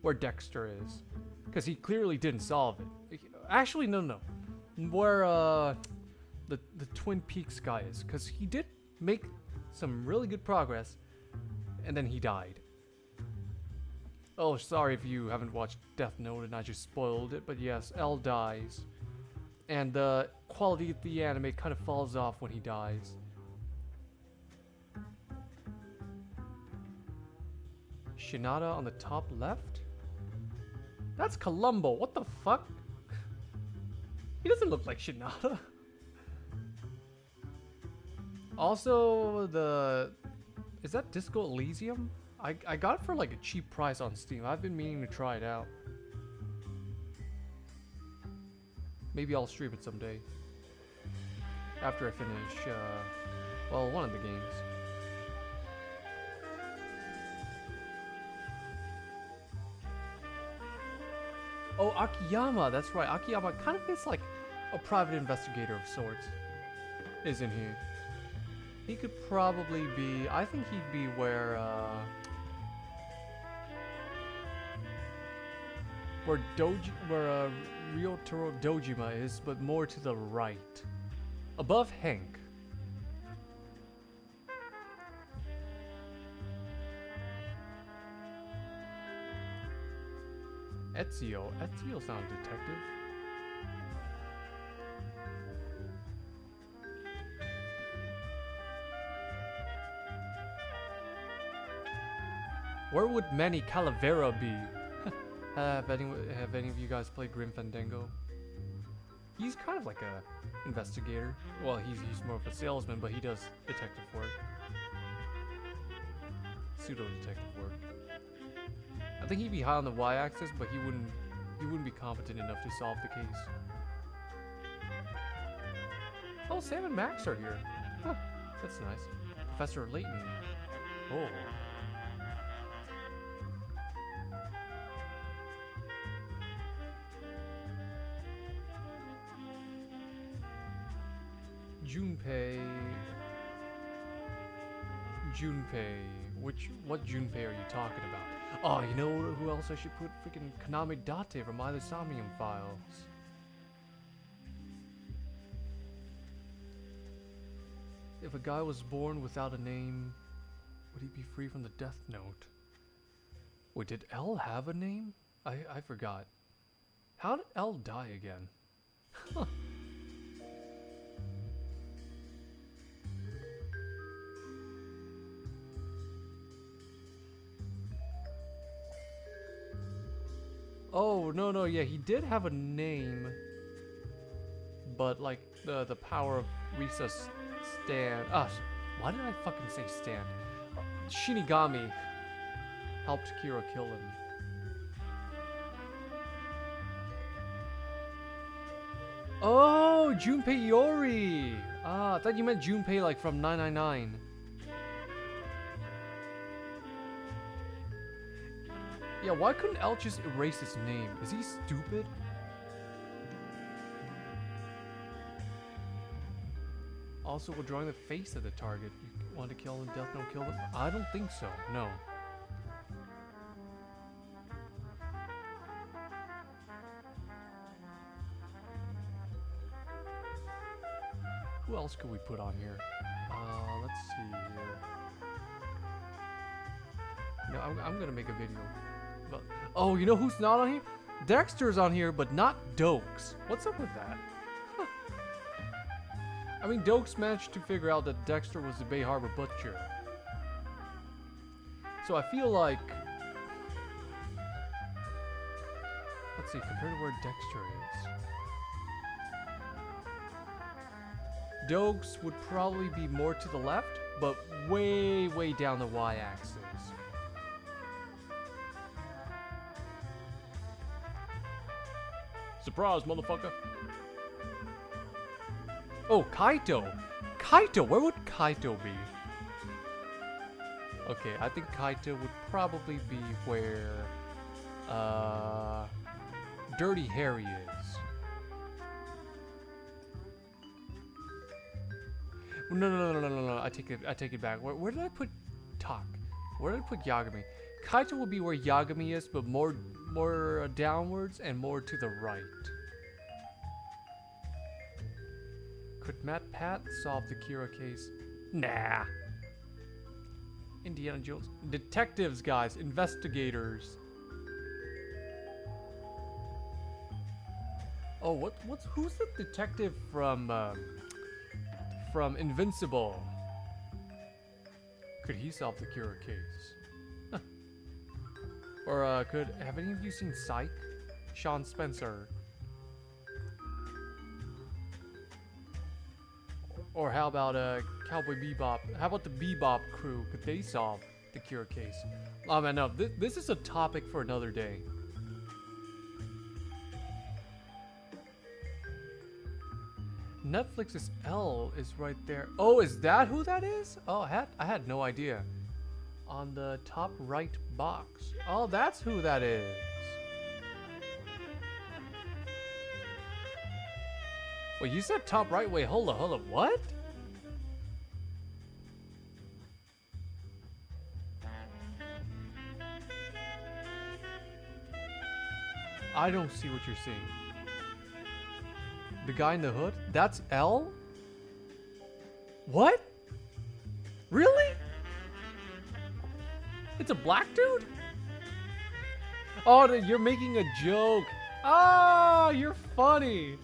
where Dexter is, because he clearly didn't solve it. Actually, no. Where the Twin Peaks guy is, because he did make some really good progress, and then he died. Oh, sorry if you haven't watched Death Note and I just spoiled it, but yes, L dies. And the quality of the anime kind of falls off when he dies. Shinada on the top left? That's Columbo, what the fuck? He doesn't look like Shinada. Also, is that Disco Elysium? I got it for like a cheap price on Steam. I've been meaning to try it out. Maybe I'll stream it someday. After I finish, well, one of the games. Oh, Akiyama, that's right. Akiyama kind of is like a private investigator of sorts, isn't he? He could probably be, I think he'd be where Ryotaro Dojima is, but more to the right. Above Hank. Ezio's not a detective. Where would Manny Calavera be? Have any of you guys played Grim Fandango? He's kind of like a investigator. Well, he's more of a salesman, but he does detective work. Pseudo detective work. I think he'd be high on the y-axis, but he wouldn't be competent enough to solve the case. Oh, Sam and Max are here. Huh, that's nice. Professor Layton. Oh. Junpei. What Junpei are you talking about? Oh, you know who else I should put? Freaking Kaname Date from either Somnium Files. If a guy was born without a name, would he be free from the Death Note? Wait, did L have a name? I forgot. How did L die again? Huh. Oh, no, yeah, he did have a name. But, like, the power of Risa's stand... why did I fucking say stand? Shinigami helped Kira kill him. Oh, Junpei Iori! I thought you meant Junpei, like, from 999. Yeah, why couldn't L just erase his name? Is he stupid? Also, we're drawing the face of the target. You want to kill them, Death Note kill them? I don't think so, no. Who else could we put on here? Let's see here. No, I'm gonna make a video. But, oh, you know who's not on here? Dexter's on here, but not Dokes. What's up with that? Huh. I mean, Dokes managed to figure out that Dexter was the Bay Harbor Butcher. So I feel like... Let's see, compared to where Dexter is. Dokes would probably be more to the left, but way, way down the y-axis. Surprise, motherfucker. Oh, Kaito. Kaito, where would Kaito be? Okay, I think Kaito would probably be where Dirty Harry is. No. I take it back. Where did I put Tak? Where did I put Yagami? Kaito will be where Yagami is, but more downwards and more to the right. Could Matt Pat solve the Kira case? Nah. Indiana Jones. Detectives, guys. Investigators. Oh, who's the detective from Invincible? Could he solve the Kira case? Huh. Or have any of you seen Psych? Sean Spencer. Or how about Cowboy Bebop? How about the Bebop crew? Could they solve the Kira case? Oh man, no. This is a topic for another day. Netflix's L is right there. Oh, is that who that is? Oh, I had no idea. On the top right box. Oh, that's who that is. Wait, you said top right? Wait, hold up. What? I don't see what you're seeing. The guy in the hood? That's L? What? Really? It's a black dude? Oh, you're making a joke. Ah, you're funny.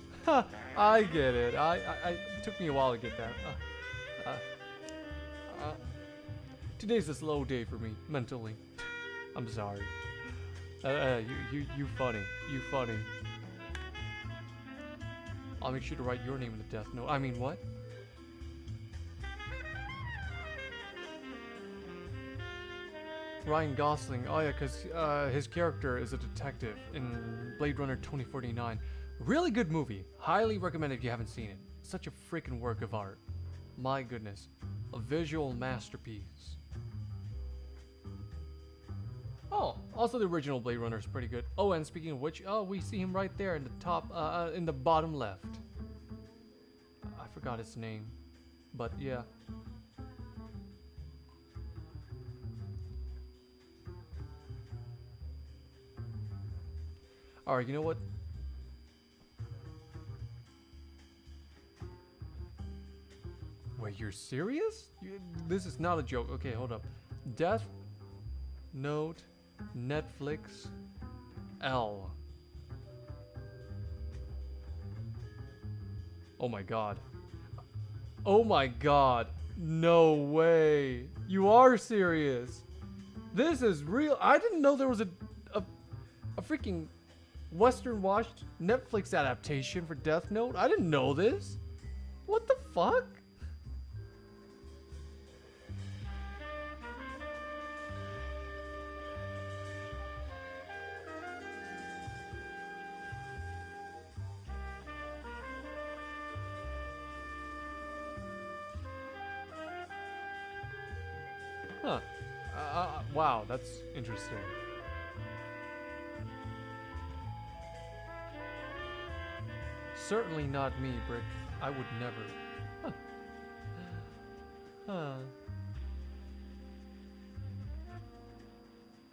I get it. It took me a while to get that. Today's a slow day for me, mentally. I'm sorry. You funny. You funny. I'll make sure to write your name in the death note. I mean, what? Ryan Gosling. Oh yeah, because his character is a detective in Blade Runner 2049. Really good movie. Highly recommend if you haven't seen it. Such a freaking work of art. My goodness. A visual masterpiece. Oh, also the original Blade Runner is pretty good. Oh, and speaking of which, oh, we see him right there in the top, in the bottom left. I forgot his name, but yeah. Alright, you know what? Wait, you're serious? This is not a joke. Okay, hold up. Death Note, Netflix, L. Oh my god. Oh my god. No way. You are serious. This is real. I didn't know there was a freaking Western watched Netflix adaptation for Death Note. I didn't know this. What the fuck? Huh. Wow, that's interesting. Certainly not me, Brick. I would never. Huh. Huh.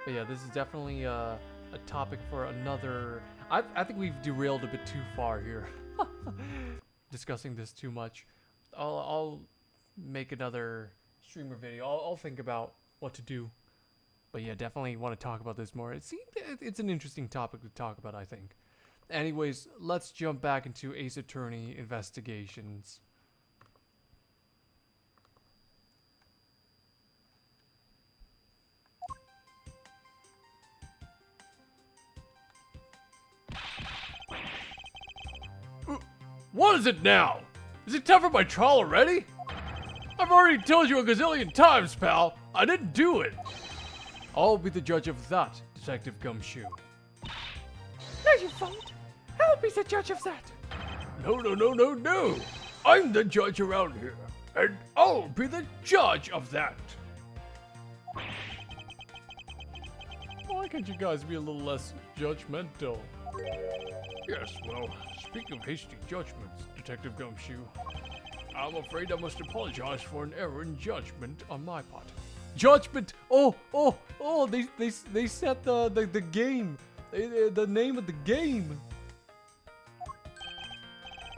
But yeah, this is definitely a topic for another. I think we've derailed a bit too far here. Discussing this too much. I'll make another streamer video. I'll think about what to do. But yeah, definitely want to talk about this more. It's an interesting topic to talk about, I think. Anyways, let's jump back into Ace Attorney investigations. What is it now? Is it time for my trial already? I've already told you a gazillion times, pal. I didn't do it. I'll be the judge of that, Detective Gumshoe. No, you won't. I'll be the judge of that. No. I'm the judge around here, and I'll be the judge of that. Why can't you guys be a little less judgmental? Yes, well, speaking of hasty judgments, Detective Gumshoe, I'm afraid I must apologize for an error in judgment on my part. Judgment! Oh! They set the game, the name of the game.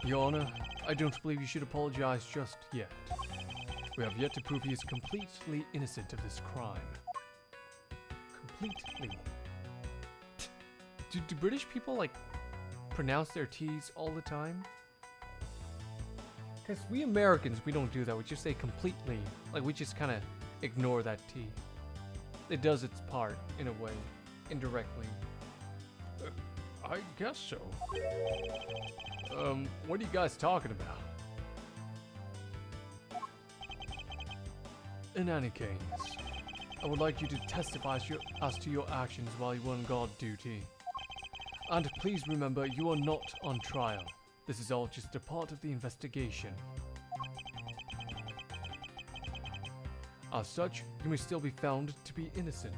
Your Honor, I don't believe you should apologize just yet. We have yet to prove he is completely innocent of this crime. Completely. Do British people like pronounce their T's all the time? Because we Americans, we don't do that. We just say completely. Like, we just kind of ignore that T. It does its part, in a way. Indirectly. I guess so. What are you guys talking about? In any case, I would like you to testify as to your actions while you were on guard duty. And please remember, you are not on trial. This is all just a part of the investigation. As such, you may still be found to be innocent.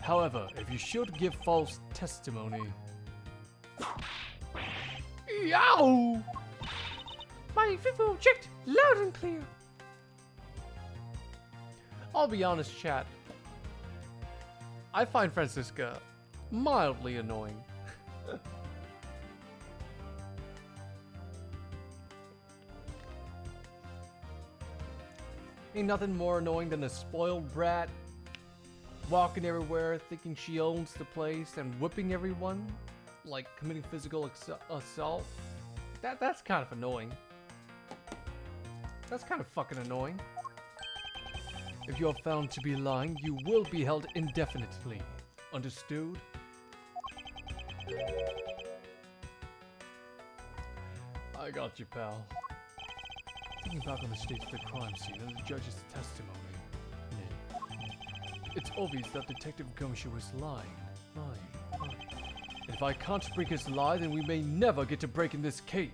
However, if you should give false testimony... Yow! My people object loud and clear. I'll be honest, chat. I find Francisca mildly annoying. Ain't nothing more annoying than a spoiled brat walking everywhere thinking she owns the place and whipping everyone, like committing physical assault. That's kind of annoying. That's kind of fucking annoying. If you are found to be lying, you will be held indefinitely. Understood? I got you, pal. Thinking back on the state of the crime scene and the judge's testimony, it's obvious that Detective Gumshoe was lying. And if I can't break his lie, then we may never get to breaking this case.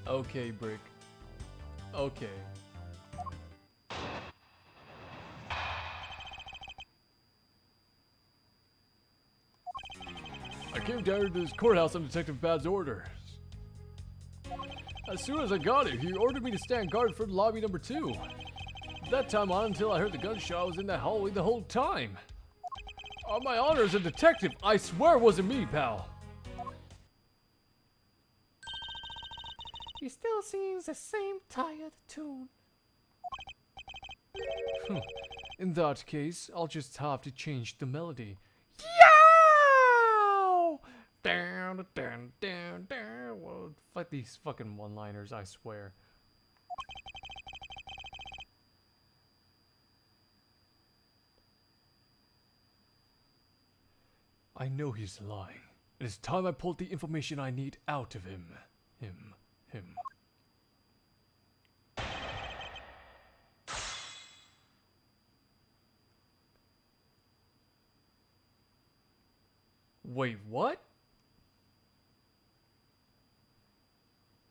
Okay, Brick. Okay. I came down to this courthouse on Detective Bad's orders. As soon as I got it, he ordered me to stand guard for lobby number 2. From that time on until I heard the gunshot, I was in that hallway the whole time. On my honor as a detective, I swear it wasn't me, pal. He still sings the same tired tune. In that case, I'll just have to change the melody. Yow! Down, down, down, down. Well, fuck these fucking one-liners, I swear. I know he's lying. It is time I pulled the information I need out of him. Him. Wait, what?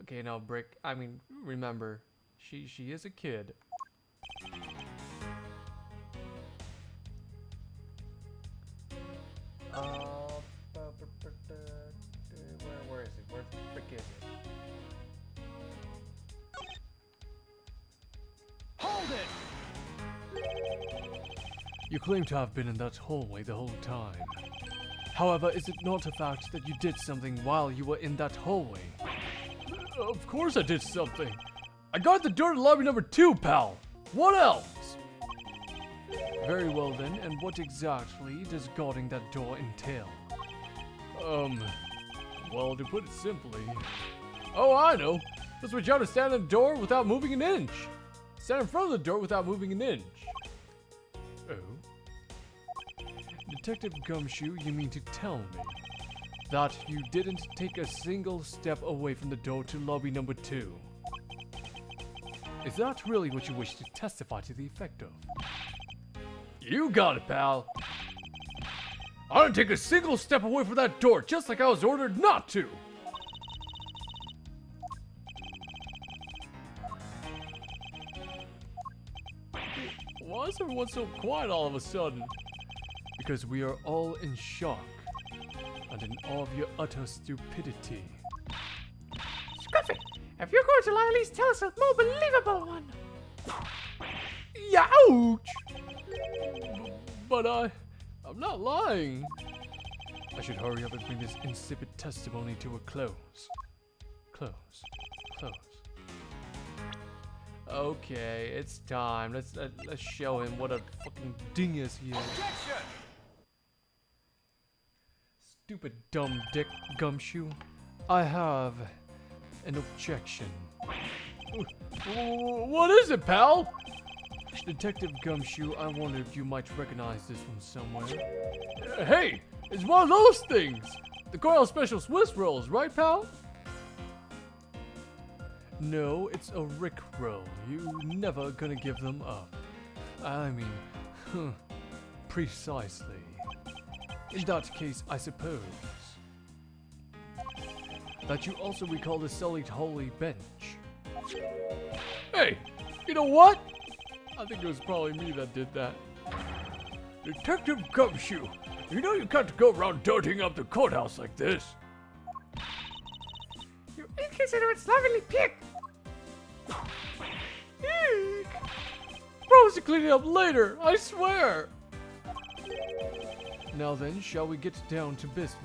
Okay, now Brick, I mean, remember, she is a kid. Where is it? Where the frick is it? Hold it! You claim to have been in that hallway the whole time. However, is it not a fact that you did something while you were in that hallway? Of course I did something. I guarded the door to lobby number 2, pal. What else? Very well then, and what exactly does guarding that door entail? Well, to put it simply... Oh, I know. That's my job to stand in the door without moving an inch. Stand in front of the door without moving an inch. Oh? Detective Gumshoe, you mean to tell me that you didn't take a single step away from the door to lobby number 2. Is that really what you wish to testify to the effect of? You got it, pal. I didn't take a single step away from that door, just like I was ordered not to. Why is everyone so quiet all of a sudden? Because we are all in shock and in awe of your utter stupidity. Scruffy, if you're going to lie, at least tell us a more believable one. Youch! But I'm not lying. I should hurry up and bring this insipid testimony to a close. Close. Okay, it's time. Let's show him what a fucking dingus he is. Objection! Stupid dumb dick gumshoe. I have an objection. What is it, pal? Detective Gumshoe, I wondered if you might recognize this one somewhere. Hey, it's one of those things! The Coil Special Swiss rolls, right, pal? No, it's a Rick roll. You never gonna give them up. I mean, precisely. In that case, I suppose that you also recall the sullied holy bench. Hey, you know what? I think it was probably me that did that. Detective Gumshoe, you know you can't go around dirtying up the courthouse like this. You inconsiderate slovenly pig. Eek! Promise to clean it up later, I swear! Now then, shall we get down to business?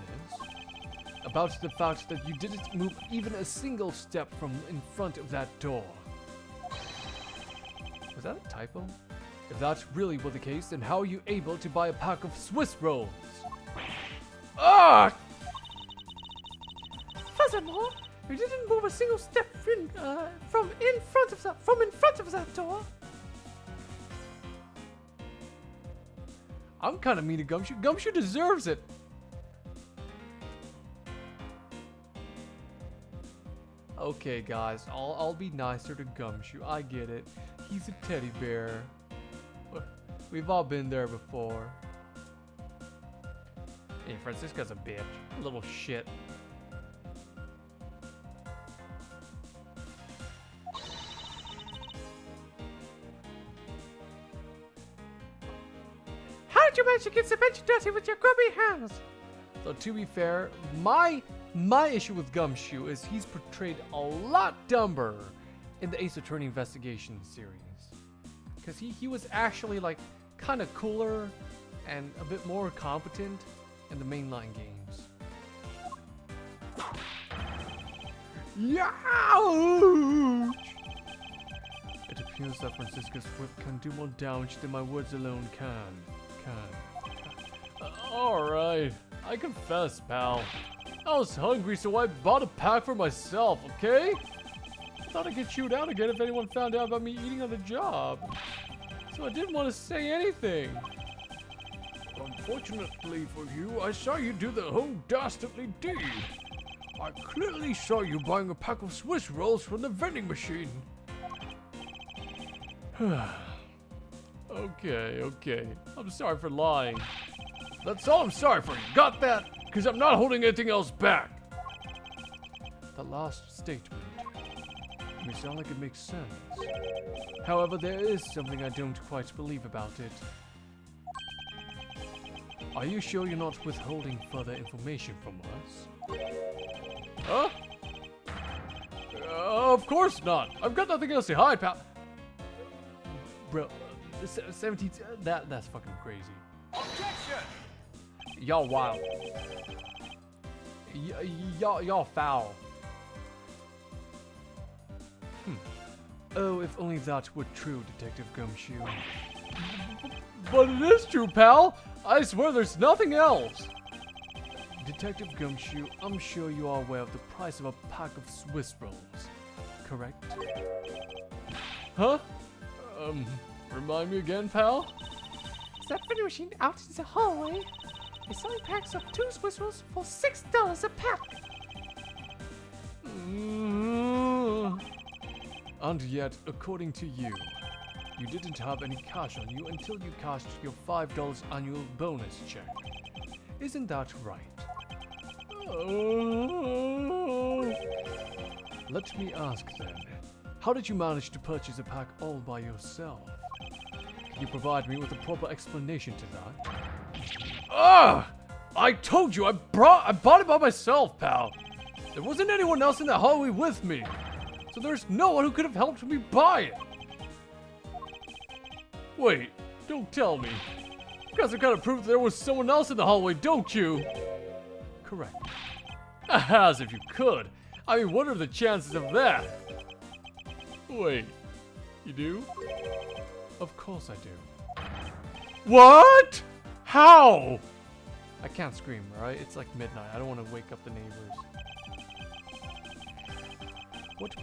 About the fact that you didn't move even a single step from in front of that door. Was that a typo? If that really were the case, then how are you able to buy a pack of Swiss rolls? Ah! Furthermore, you didn't move a single step from in front of that door. I'm kind of mean to Gumshoe. Gumshoe deserves it. Okay, guys, I'll be nicer to Gumshoe. I get it. He's a teddy bear. We've all been there before. Hey, Francisca's a bitch. A little shit. How did you manage to get the bench dirty with your grubby hands? So to be fair, my issue with Gumshoe is he's portrayed a lot dumber in the Ace Attorney Investigation series. Because he was actually like kind of cooler and a bit more competent in the mainline games. Youch! It appears that Francisca's whip can do more damage than my words alone can. Alright, I confess, pal. I was hungry, so I bought a pack for myself, okay? Thought I'd get chewed out again if anyone found out about me eating on the job. So I didn't want to say anything. Unfortunately for you, I saw you do the whole dastardly deed. I clearly saw you buying a pack of Swiss rolls from the vending machine. Okay. I'm sorry for lying. That's all I'm sorry for. You got that? Because I'm not holding anything else back. The last statement may sound like it makes sense. However, there is something I don't quite believe about it. Are you sure you're not withholding further information from us? Huh? Of course not. I've got nothing else to hide, pal. Bro, 17. That's fucking crazy. Objection! Y'all wild. Y'all foul. Oh, if only that were true, Detective Gumshoe. But it is true, pal. I swear there's nothing else. Detective Gumshoe, I'm sure you are aware of the price of a pack of Swiss rolls, correct? Huh? Remind me again, pal? Is that vending machine out in the hallway? is selling packs of 2 Swiss rolls for $6 a pack. And yet, according to you, you didn't have any cash on you until you cashed your $5 annual bonus check. Isn't that right? Let me ask then, how did you manage to purchase a pack all by yourself? Can you provide me with a proper explanation to that? Ah! I told you I bought it by myself, pal. There wasn't anyone else in the hallway with me, so there's no one who could have helped me buy it. Wait, don't tell me. You guys are kind of proof there was someone else in the hallway, don't you? Correct. As if you could. I mean, what are the chances of that? Wait, you do? Of course I do. What? How? I can't scream, right? It's like midnight. I don't want to wake up the neighbors. What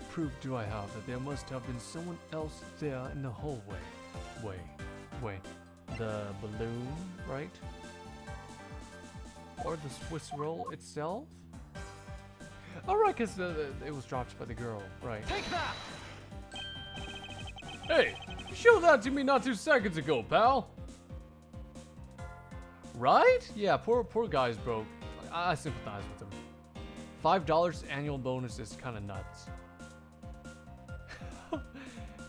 proof do I have that there must have been someone else there in the hallway? Wait. The balloon, right? Or the Swiss roll itself? Alright, because it was dropped by the girl, right? Take that! Hey, you showed that to me not 2 seconds ago, pal. Right? Yeah, poor guy's broke. I sympathize with him. $5 annual bonus is kind of nuts.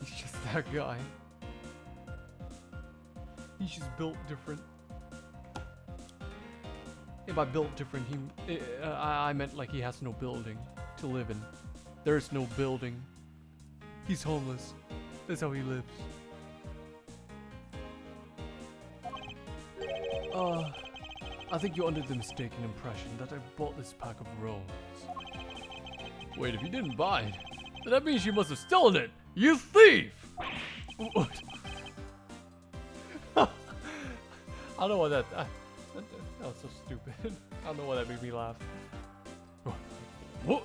He's just that guy. He's just built different. Yeah, by built different, I meant like he has no building to live in. There's no building. He's homeless. That's how he lives. I think you're under the mistaken impression that I bought this pack of rolls. Wait, if you didn't buy it, then that means you must have stolen it! You thief! What? I don't know why that was so stupid. I don't know why that made me laugh. What?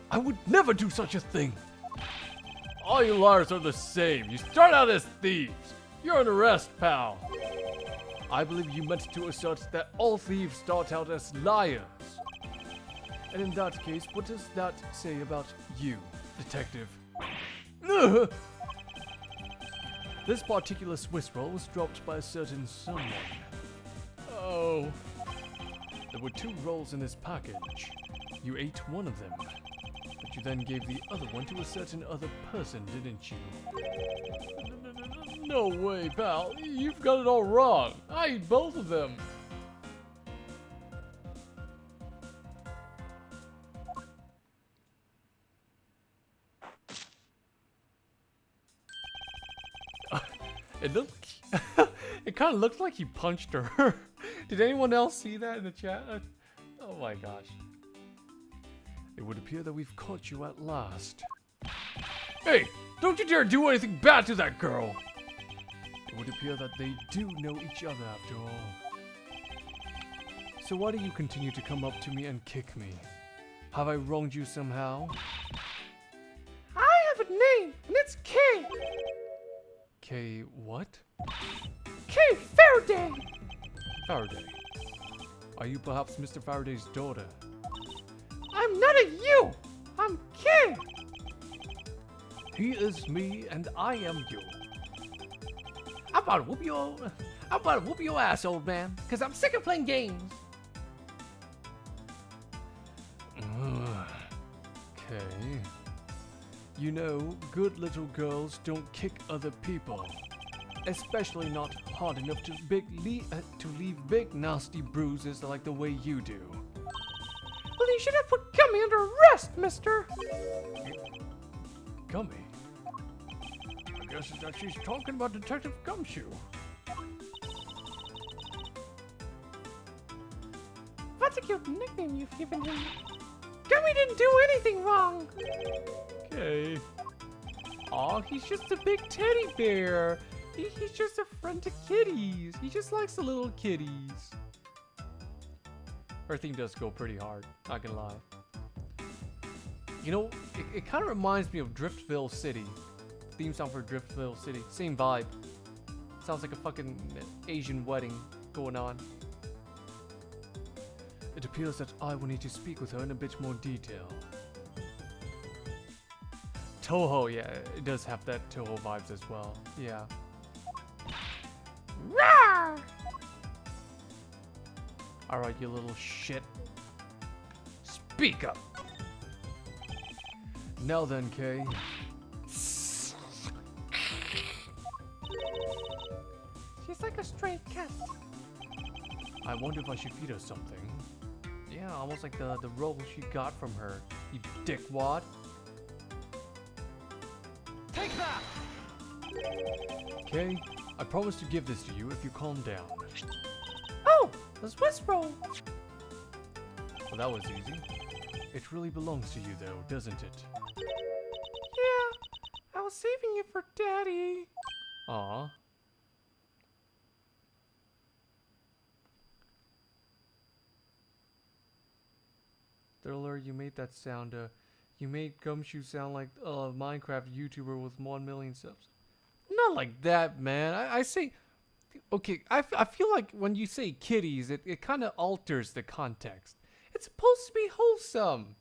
I would never do such a thing! All you liars are the same. You start out as thieves. You're under arrest, pal. I believe you meant to assert that all thieves start out as liars. And in that case, what does that say about you, detective? This particular Swiss roll was dropped by a certain someone. Oh. There were 2 rolls in this package. You ate one of them. But you then gave the other one to a certain other person, didn't you? No way, pal. You've got it all wrong. I ate both of them. It kind of looked like he punched her. Did anyone else see that in the chat? Oh my gosh. It would appear that we've caught you at last. Hey, don't you dare do anything bad to that girl! It would appear that they do know each other after all. So why do you continue to come up to me and kick me? Have I wronged you somehow? I have a name, and it's K. K what? K. Faraday. Faraday. Are you perhaps Mr. Faraday's daughter? I'm not a you. I'm K. He is me, and I am you. I'm about to whoop your ass, old man, because I'm sick of playing games. Okay. You know, good little girls don't kick other people. Especially not hard enough to leave big nasty bruises like the way you do. Well, you should have put Gummy under arrest, mister. Gummy? I guess that she's talking about Detective Gumshoe. That's a cute nickname you've given him. Gummy didn't do anything wrong. Okay. Aw, he's just a big teddy bear. He's just a friend to kitties. He just likes the little kitties. Her theme does go pretty hard, not gonna lie. You know, it kind of reminds me of Driftville City. Theme song for Driftville City. Same vibe. Sounds like a fucking Asian wedding going on. It appears that I will need to speak with her in a bit more detail. Toho, yeah, it does have that Toho vibes as well. Yeah. Rawr! Alright, you little shit. Speak up! Now then, Kay. She's like a stray cat. I wonder if I should feed her something. Yeah, almost like the roll she got from her. You dickwad. Take that! Kay, I promise to give this to you if you calm down. Oh, the Swiss roll. Well, that was easy. It really belongs to you, though, doesn't it? Yeah, I was saving it for Daddy. Aw. Thriller, you made that sound, you made Gumshoe sound like a Minecraft YouTuber with 1 million subs. Not like that, man. I say, okay, I feel like when you say kitties, it kind of alters the context. It's supposed to be wholesome.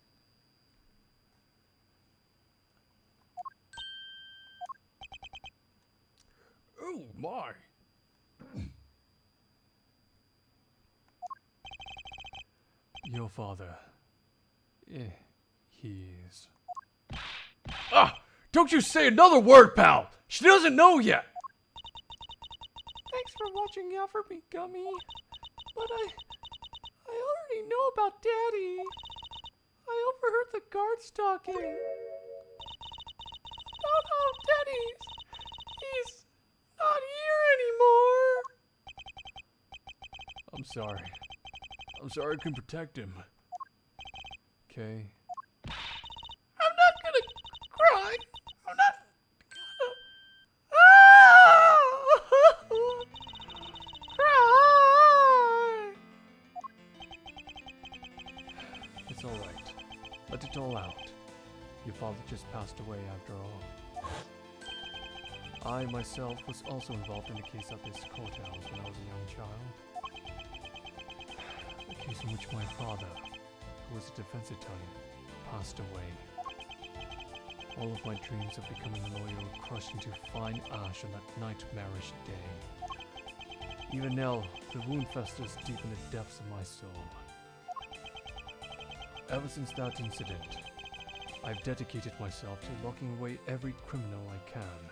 Oh my! Your father. He is. Ah! Don't you say another word, pal! She doesn't know yet! Thanks for watching out for me, Gummy. But I already know about Daddy. I overheard the guards talking. Oh no, he's not here anymore. I'm sorry. I'm sorry I couldn't protect him. Okay. I'm not gonna cry. I'm not gonna cry. It's alright. Let it all out. Your father just passed away after all. I myself was also involved in a case at this courthouse when I was a young child. A case in which my father, who was a defense attorney, passed away. All of my dreams of becoming a lawyer were crushed into fine ash on that nightmarish day. Even now, the wound festers deep in the depths of my soul. Ever since that incident, I've dedicated myself to locking away every criminal I can.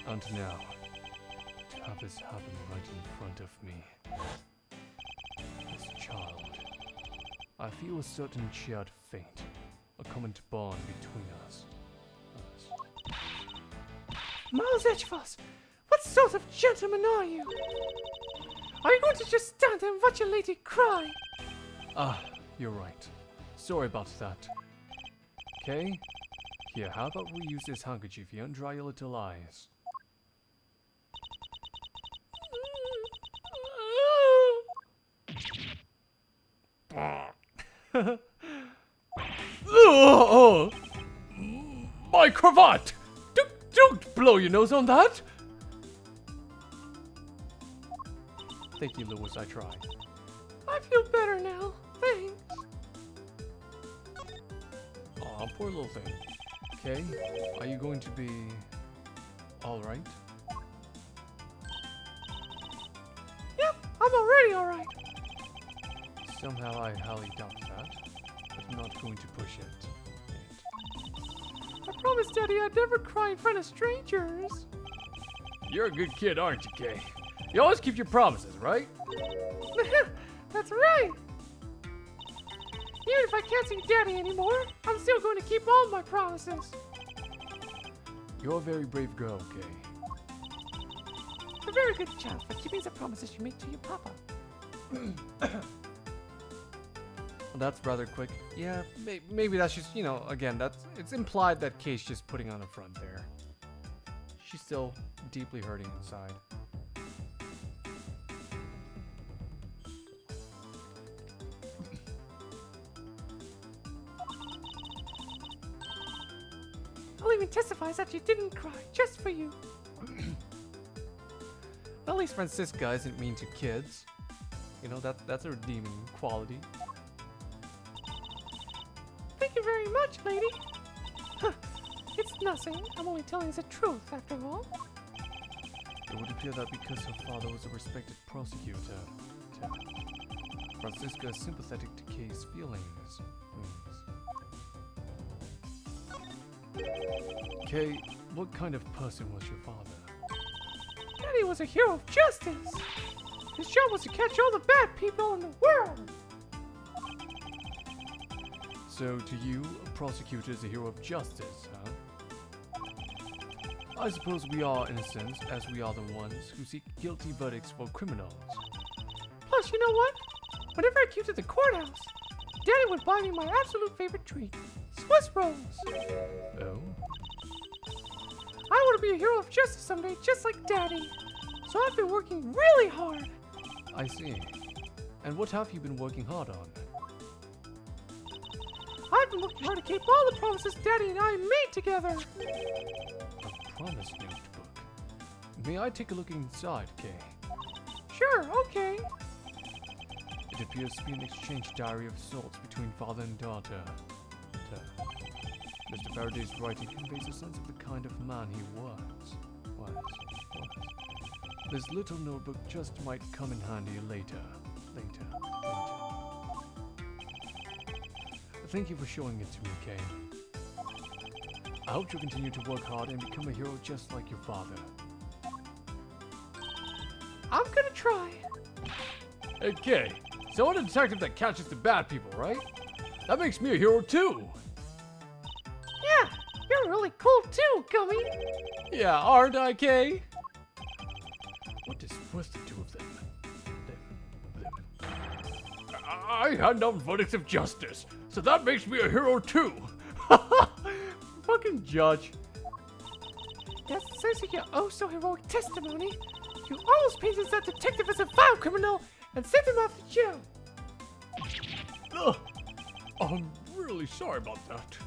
And now, to have this happen right in front of me. This child. I feel a certain shared fate, a common bond between us. Miles Edgeworth, what sort of gentleman are you? Are you going to just stand there and watch a lady cry? Ah, you're right. Sorry about that. Okay? Here, how about we use this handkerchief here and dry your little eyes? Oh, my cravat! Don't blow your nose on that! Thank you, Lewis, I tried. I feel better now. Thanks. Aw, poor little thing. Okay, are you going to be alright? Yep, I'm already alright. Somehow I highly doubt that, but I'm not going to push it. I promised Daddy I'd never cry in front of strangers. You're a good kid, aren't you, Kay? You always keep your promises, right? That's right. Even if I can't see Daddy anymore, I'm still going to keep all my promises. You're a very brave girl, Kay. A very good child for keeping the promises you make to your papa. That's rather quick. Yeah, maybe that's just, you know, again, it's implied that Kay's just putting on a front there. She's still deeply hurting inside. I'll even testify that you didn't cry, just for you. At least Francisca isn't mean to kids. You know, that's a redeeming quality. Thank you very much, lady. Huh. It's nothing. I'm only telling the truth, after all. It would appear that because her father was a respected prosecutor, Francisca is sympathetic to Kay's feelings. Kay, what kind of person was your father? Daddy was a hero of justice. His job was to catch all the bad people in the world. So to you, a prosecutor is a hero of justice, huh? I suppose we are, in a sense, as we are the ones who seek guilty verdicts for criminals. Plus, you know what? Whenever I came to the courthouse, Daddy would buy me my absolute favorite treat, Swiss rolls. Oh? I want to be a hero of justice someday, just like Daddy. So I've been working really hard. I see. And what have you been working hard on? I've been working hard to keep all the promises Daddy and I made together. A promise notebook. May I take a look inside, Kay? Sure, okay. It appears to be an exchange diary of sorts between father and daughter. Mr. Faraday's writing conveys a sense of the kind of man he was. This little notebook just might come in handy later. Thank you for showing it to me, Kay. I hope you'll continue to work hard and become a hero just like your father. I'm gonna try. Hey, Kay, so I'm a detective that catches the bad people, right? That makes me a hero too! Yeah, you're really cool too, Gummy. Yeah, aren't I, Kay? What is worth the two of them? I hand down verdicts of justice, so that makes me a hero too! Fucking judge. That's the sense of your oh-so-heroic testimony. You almost painted that detective as a vile criminal and sent him off to jail. Ugh. I'm really sorry about that.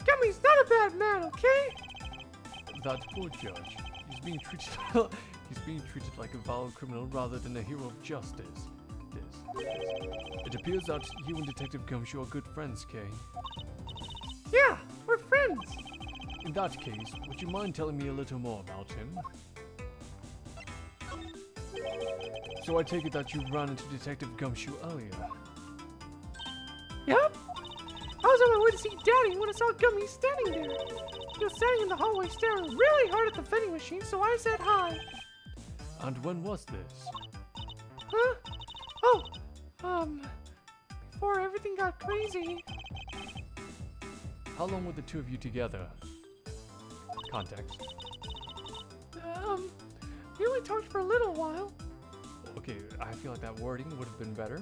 Gummy's not a bad man, okay? That poor judge. He's being treated like a vile criminal rather than a hero of justice. It appears that you and Detective Gumshoe are good friends, Kay. Yeah, we're friends. In that case, would you mind telling me a little more about him? So I take it that you ran into Detective Gumshoe earlier. Yep. I was on my way to see Daddy when I saw Gummy standing there. He was standing in the hallway staring really hard at the vending machine, so I said hi. And when was this? Huh? Oh, before everything got crazy. How long were the two of you together? Context. We only talked for a little while. Okay, I feel like that wording would have been better.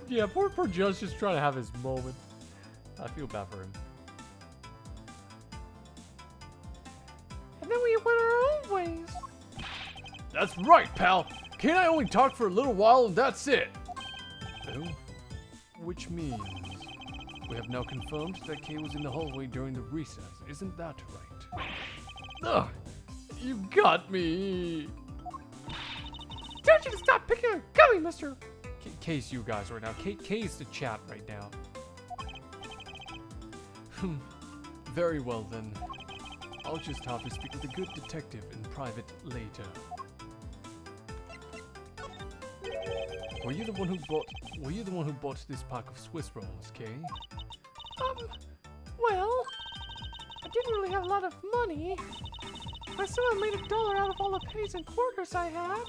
Yeah, poor Judge just trying to have his moment. I feel bad for him. And then we went our own ways. That's right, pal! Kay and I only talked for a little while and that's it! Oh? Which means we have now confirmed that Kay was in the hallway during the recess, isn't that right? Ugh! You got me! Don't you stop picking on Gummy, mister! Kay's you guys right now. Kay's the chat right now. Very well then. I'll just have to speak with a good detective in private later. Were you the one who bought this pack of Swiss rolls, Kay? Well, I didn't really have a lot of money. I still made $1 out of all the pennies and quarters I had.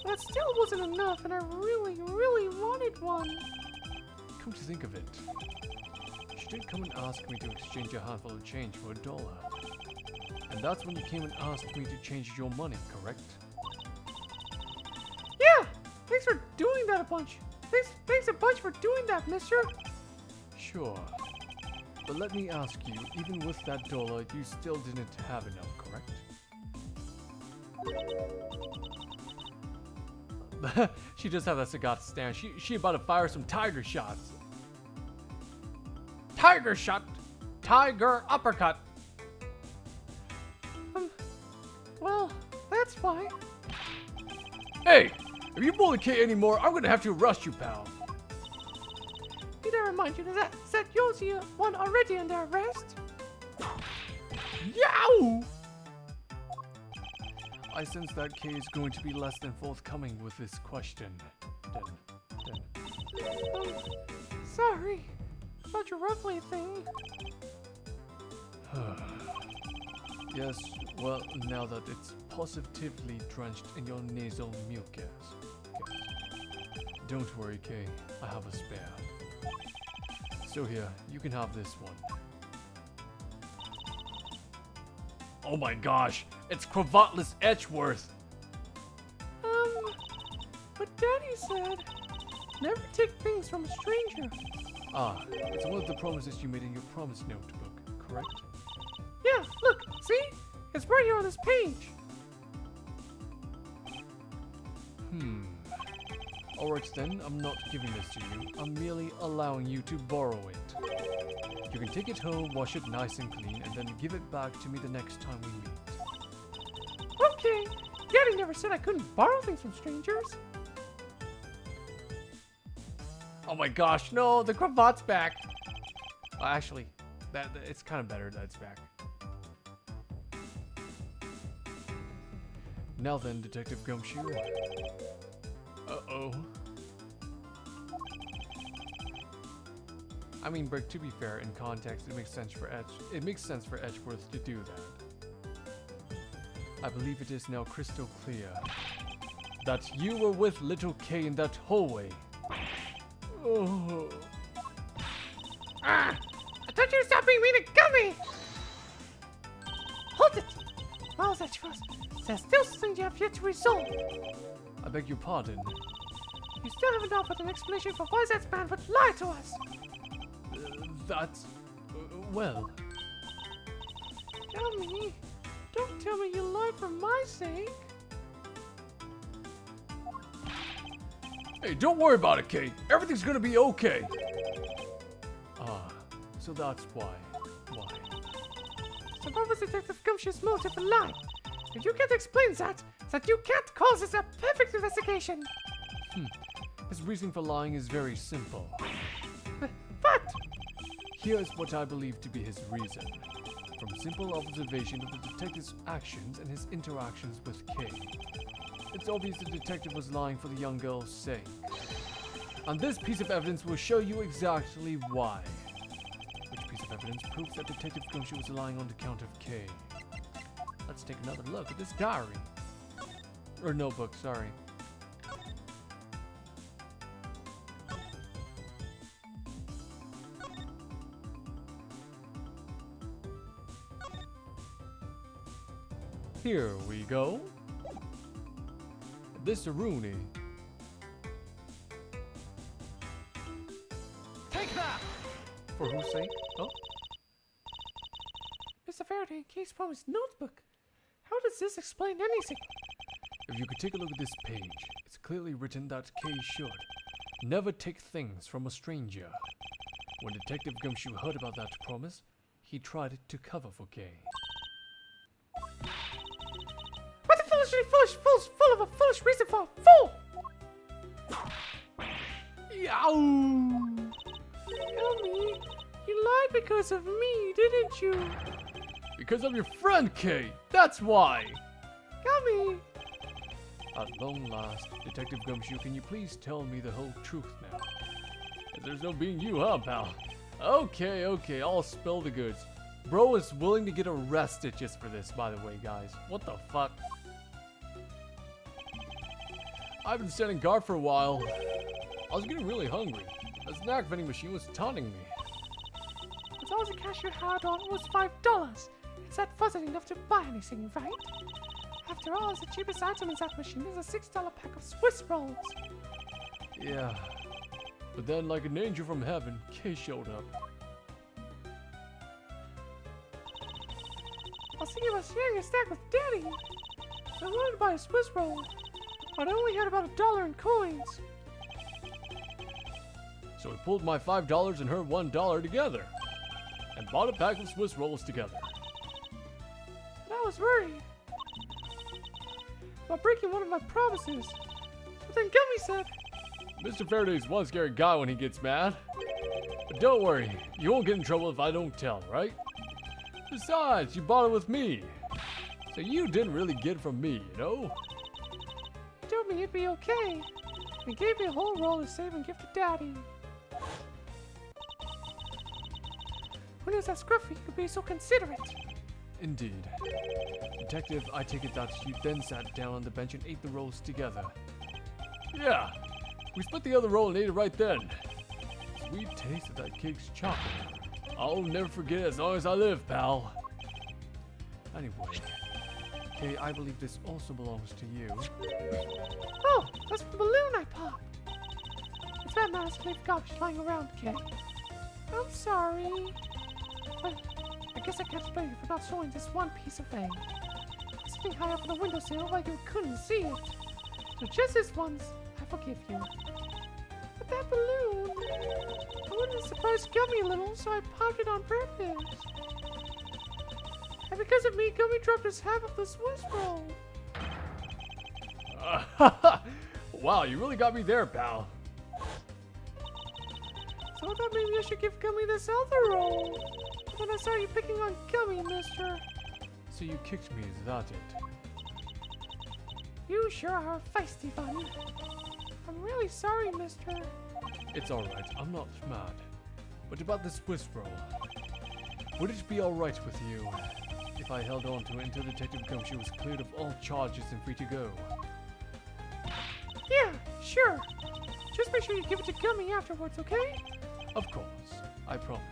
But it still wasn't enough, and I really, really wanted one. Come to think of it, she did come and ask me to exchange a handful of change for $1. And that's when you came and asked me to change your money, correct? Yeah! Thanks for doing that a bunch. Thanks a bunch for doing that, mister. Sure. But let me ask you, even with that $1, you still didn't have enough, correct? She does have that cigar stand. She about to fire some tiger shots. Tiger shot! Tiger uppercut! Well, that's why. Hey, if you bully Kay anymore, I'm gonna have to arrest you, pal. Did I remind you that you're the one already under arrest? Yow! I sense that Kay is going to be less than forthcoming with this question. Sorry. About your roughly thing. Yes, well, now that it's positively drenched in your nasal mucus. Don't worry, Kay. I have a spare. So here, you can have this one. Oh my gosh, it's cravatless Edgeworth. But Daddy said, never take things from a stranger. Ah, it's one of the promises you made in your promise notebook, correct? Yeah, look, see? It's right here on this page. Alright then, I'm not giving this to you. I'm merely allowing you to borrow it. You can take it home, wash it nice and clean, and then give it back to me the next time we meet. Okay. Daddy never said I couldn't borrow things from strangers. Oh my gosh, no, the cravat's back. Well, actually, it's kind of better that it's back. Now then, Detective Gumshoe. Uh-oh. I mean, Brick, to be fair, in context, it makes sense for Edgeworth to do that. I believe it is now crystal clear that you were with little Kay in that hallway. Oh. I thought you were stopping me to gummy! Hold it! Well, that's first. There's still something you have yet to resolve. I beg your pardon. You still haven't offered an explanation for why that man would lie to us. That's... well... Tell me. Don't tell me you lied for my sake. Hey, don't worry about it, Kay. Everything's gonna be okay. Ah, so that's why. Why? So what was Detective Gumshoe's motive for lying? If you can't explain that you can't call this a perfect investigation. His reason for lying is very simple. What? Here's what I believe to be his reason. From simple observation of the detective's actions and his interactions with Kay, it's obvious the detective was lying for the young girl's sake. And this piece of evidence will show you exactly why. Which piece of evidence proves that Detective Gumshoe was lying on account of Kay? Let's take another look at this diary. Or notebook, sorry. Here we go. This Rooney. Take that! For whose sake? Oh, Mr. Faraday, Kay's promised notebook. How does this explain anything? if you could take a look at this page, it's clearly written that Kay should never take things from a stranger. When Detective Gumshoe heard about that promise, he tried to cover for Kay. What a full of a foolish reason for a fool! Yow! Tell me, you lied because of me, didn't you? Because of your friend Kay, that's why! Gummy! At long last, Detective Gumshoe, can you please tell me the whole truth now? There's no being you, huh, pal? Okay, I'll spill the goods. Bro is willing to get arrested just for this, by the way, guys. What the fuck? I've been standing guard for a while. I was getting really hungry. A snack vending machine was taunting me. But all the cash you had on was $5. And that wasn't enough to buy anything, right? After all, the cheapest item in that machine is a $6 pack of Swiss rolls. Yeah. But then, like an angel from heaven, Kay showed up. I was thinking about sharing a stack with Daddy. I wanted to buy a Swiss roll, but I only had about $1 in coins. So we pulled my $5 and her $1 together. And bought a pack of Swiss rolls together. But I was worried. about breaking one of my promises. But then Gummy said, Mr. Faraday's one scary guy when he gets mad. But don't worry, you won't get in trouble if I don't tell, right? Besides, you bought it with me. So you didn't really get it from me, you know? he told me it'd be okay. He gave me a whole roll to save and give to Daddy. When he was that scruffy, he could be so considerate. Indeed. Detective, I take it that you then sat down on the bench and ate the rolls together. Yeah, we split the other roll and ate it right then. Sweet taste of that cake's chocolate. I'll never forget it as long as I live, pal. Anyway, Kay, I believe this also belongs to you. Oh, that's the balloon I popped. It's that nice leaf garbage lying around, Kay. I'm sorry. But I guess I can't blame you for not showing this one piece of fame. Sitting high up on the windowsill while you couldn't see it. So just this once, I forgive you. But that balloon, I wanted to surprise Gummy a little, so I popped it on purpose. And because of me, Gummy dropped his half of the Swiss roll. Wow, you really got me there, pal. So I thought maybe I should give Gummy this other roll. When I saw you picking on Gummy, mister. So you kicked me, is that it? You sure are feisty, Bunny. I'm really sorry, mister. It's alright, I'm not mad. But about the Swiss roll, would it be alright with you if I held on to it until Detective Gumshoe was cleared of all charges and free to go? Yeah, sure. Just make sure you give it to Gummy afterwards, okay? Of course, I promise.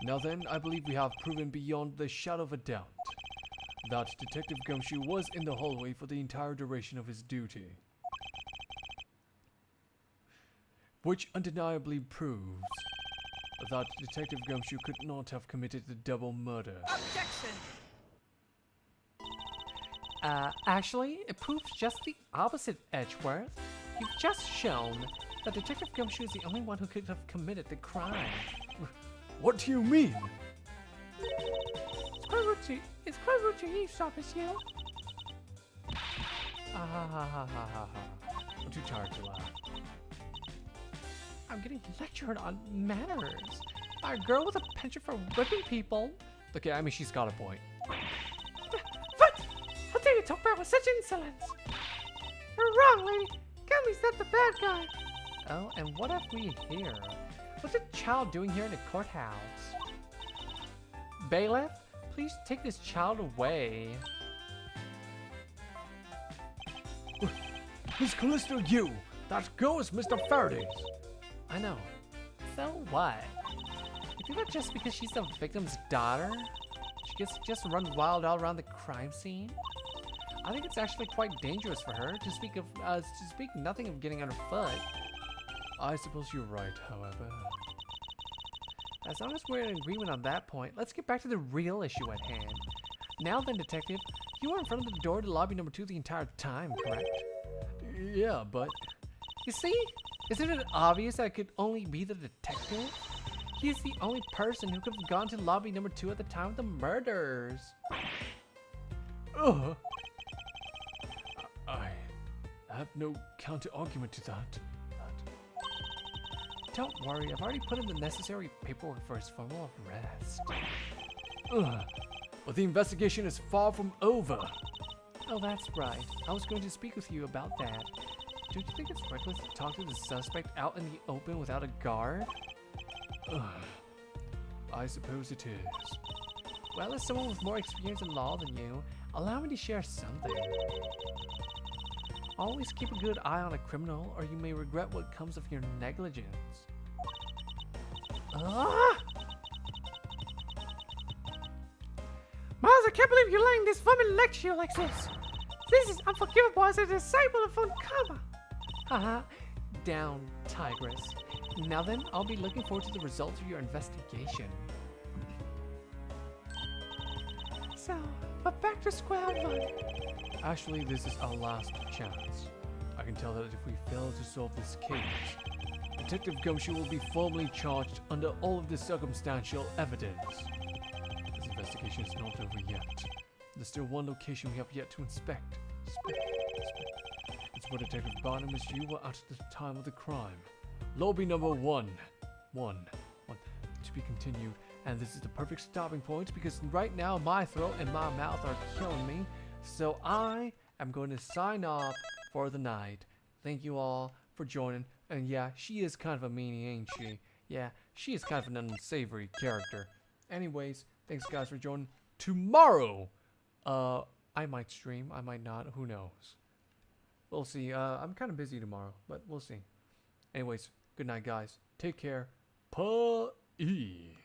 Now then, I believe we have proven beyond the shadow of a doubt that Detective Gumshoe was in the hallway for the entire duration of his duty. Which undeniably proves that Detective Gumshoe could not have committed the double murder. Objection! Actually, it proves just the opposite, Edgeworth. You've just shown that Detective Gumshoe is the only one who could have committed the crime. What do you mean? It's quite rude to eavesdrop, is you? I'm too tired to laugh. I'm getting lectured on manners by a girl with a penchant for whipping people. Okay, I mean, she's got a point. What? How dare you talk about with such insolence? You're wrong, lady. Gummy's not the bad guy. Oh, and what have we here? What's a child doing here in the courthouse? Bailiff, please take this child away. Miss Callisto, you! That girl is Mr. Faraday's! I know. So what? You think that just because she's the victim's daughter, she gets just run wild all around the crime scene? I think it's actually quite dangerous for her to speak nothing of getting on her foot. I suppose you're right, however. As long as we're in agreement on that point, let's get back to the real issue at hand. Now then, Detective, you were in front of the door to lobby number 2 the entire time, correct? Yeah, but... You see? Isn't it obvious that it could only be the detective? He's the only person who could have gone to lobby number 2 at the time of the murders. I have no counter-argument to that. Don't worry, I've already put in the necessary paperwork for his formal arrest. But the investigation is far from over. Oh, that's right. I was going to speak with you about that. Don't you think it's reckless to talk to the suspect out in the open without a guard? I suppose it is. Well, as someone with more experience in law than you, allow me to share something. Always keep a good eye on a criminal, or you may regret what comes of your negligence. Miles, I can't believe you're letting this woman lecture you like this. This is unforgivable as a disciple of Von Karma. Haha, down, Tigress. Now then, I'll be looking forward to the results of your investigation. So, but back to square one. Actually, this is our last chance. I can tell that if we fail to solve this case, Detective Gumshoe will be formally charged under all of the circumstantial evidence. This investigation is not over yet. There's still one location we have yet to inspect. It's what Detective Barnum as you were at the time of the crime. Lobby number 1. 1. To be continued. And this is the perfect stopping point because right now my throat and my mouth are killing me. So I am going to sign off for the night. Thank you all for joining. And yeah, she is kind of a meanie, ain't she? Yeah, she is kind of an unsavory character. Anyways, thanks guys for joining. Tomorrow, I might stream, I might not, who knows. We'll see. I'm kind of busy tomorrow, but we'll see. Anyways, good night guys. Take care. Peace.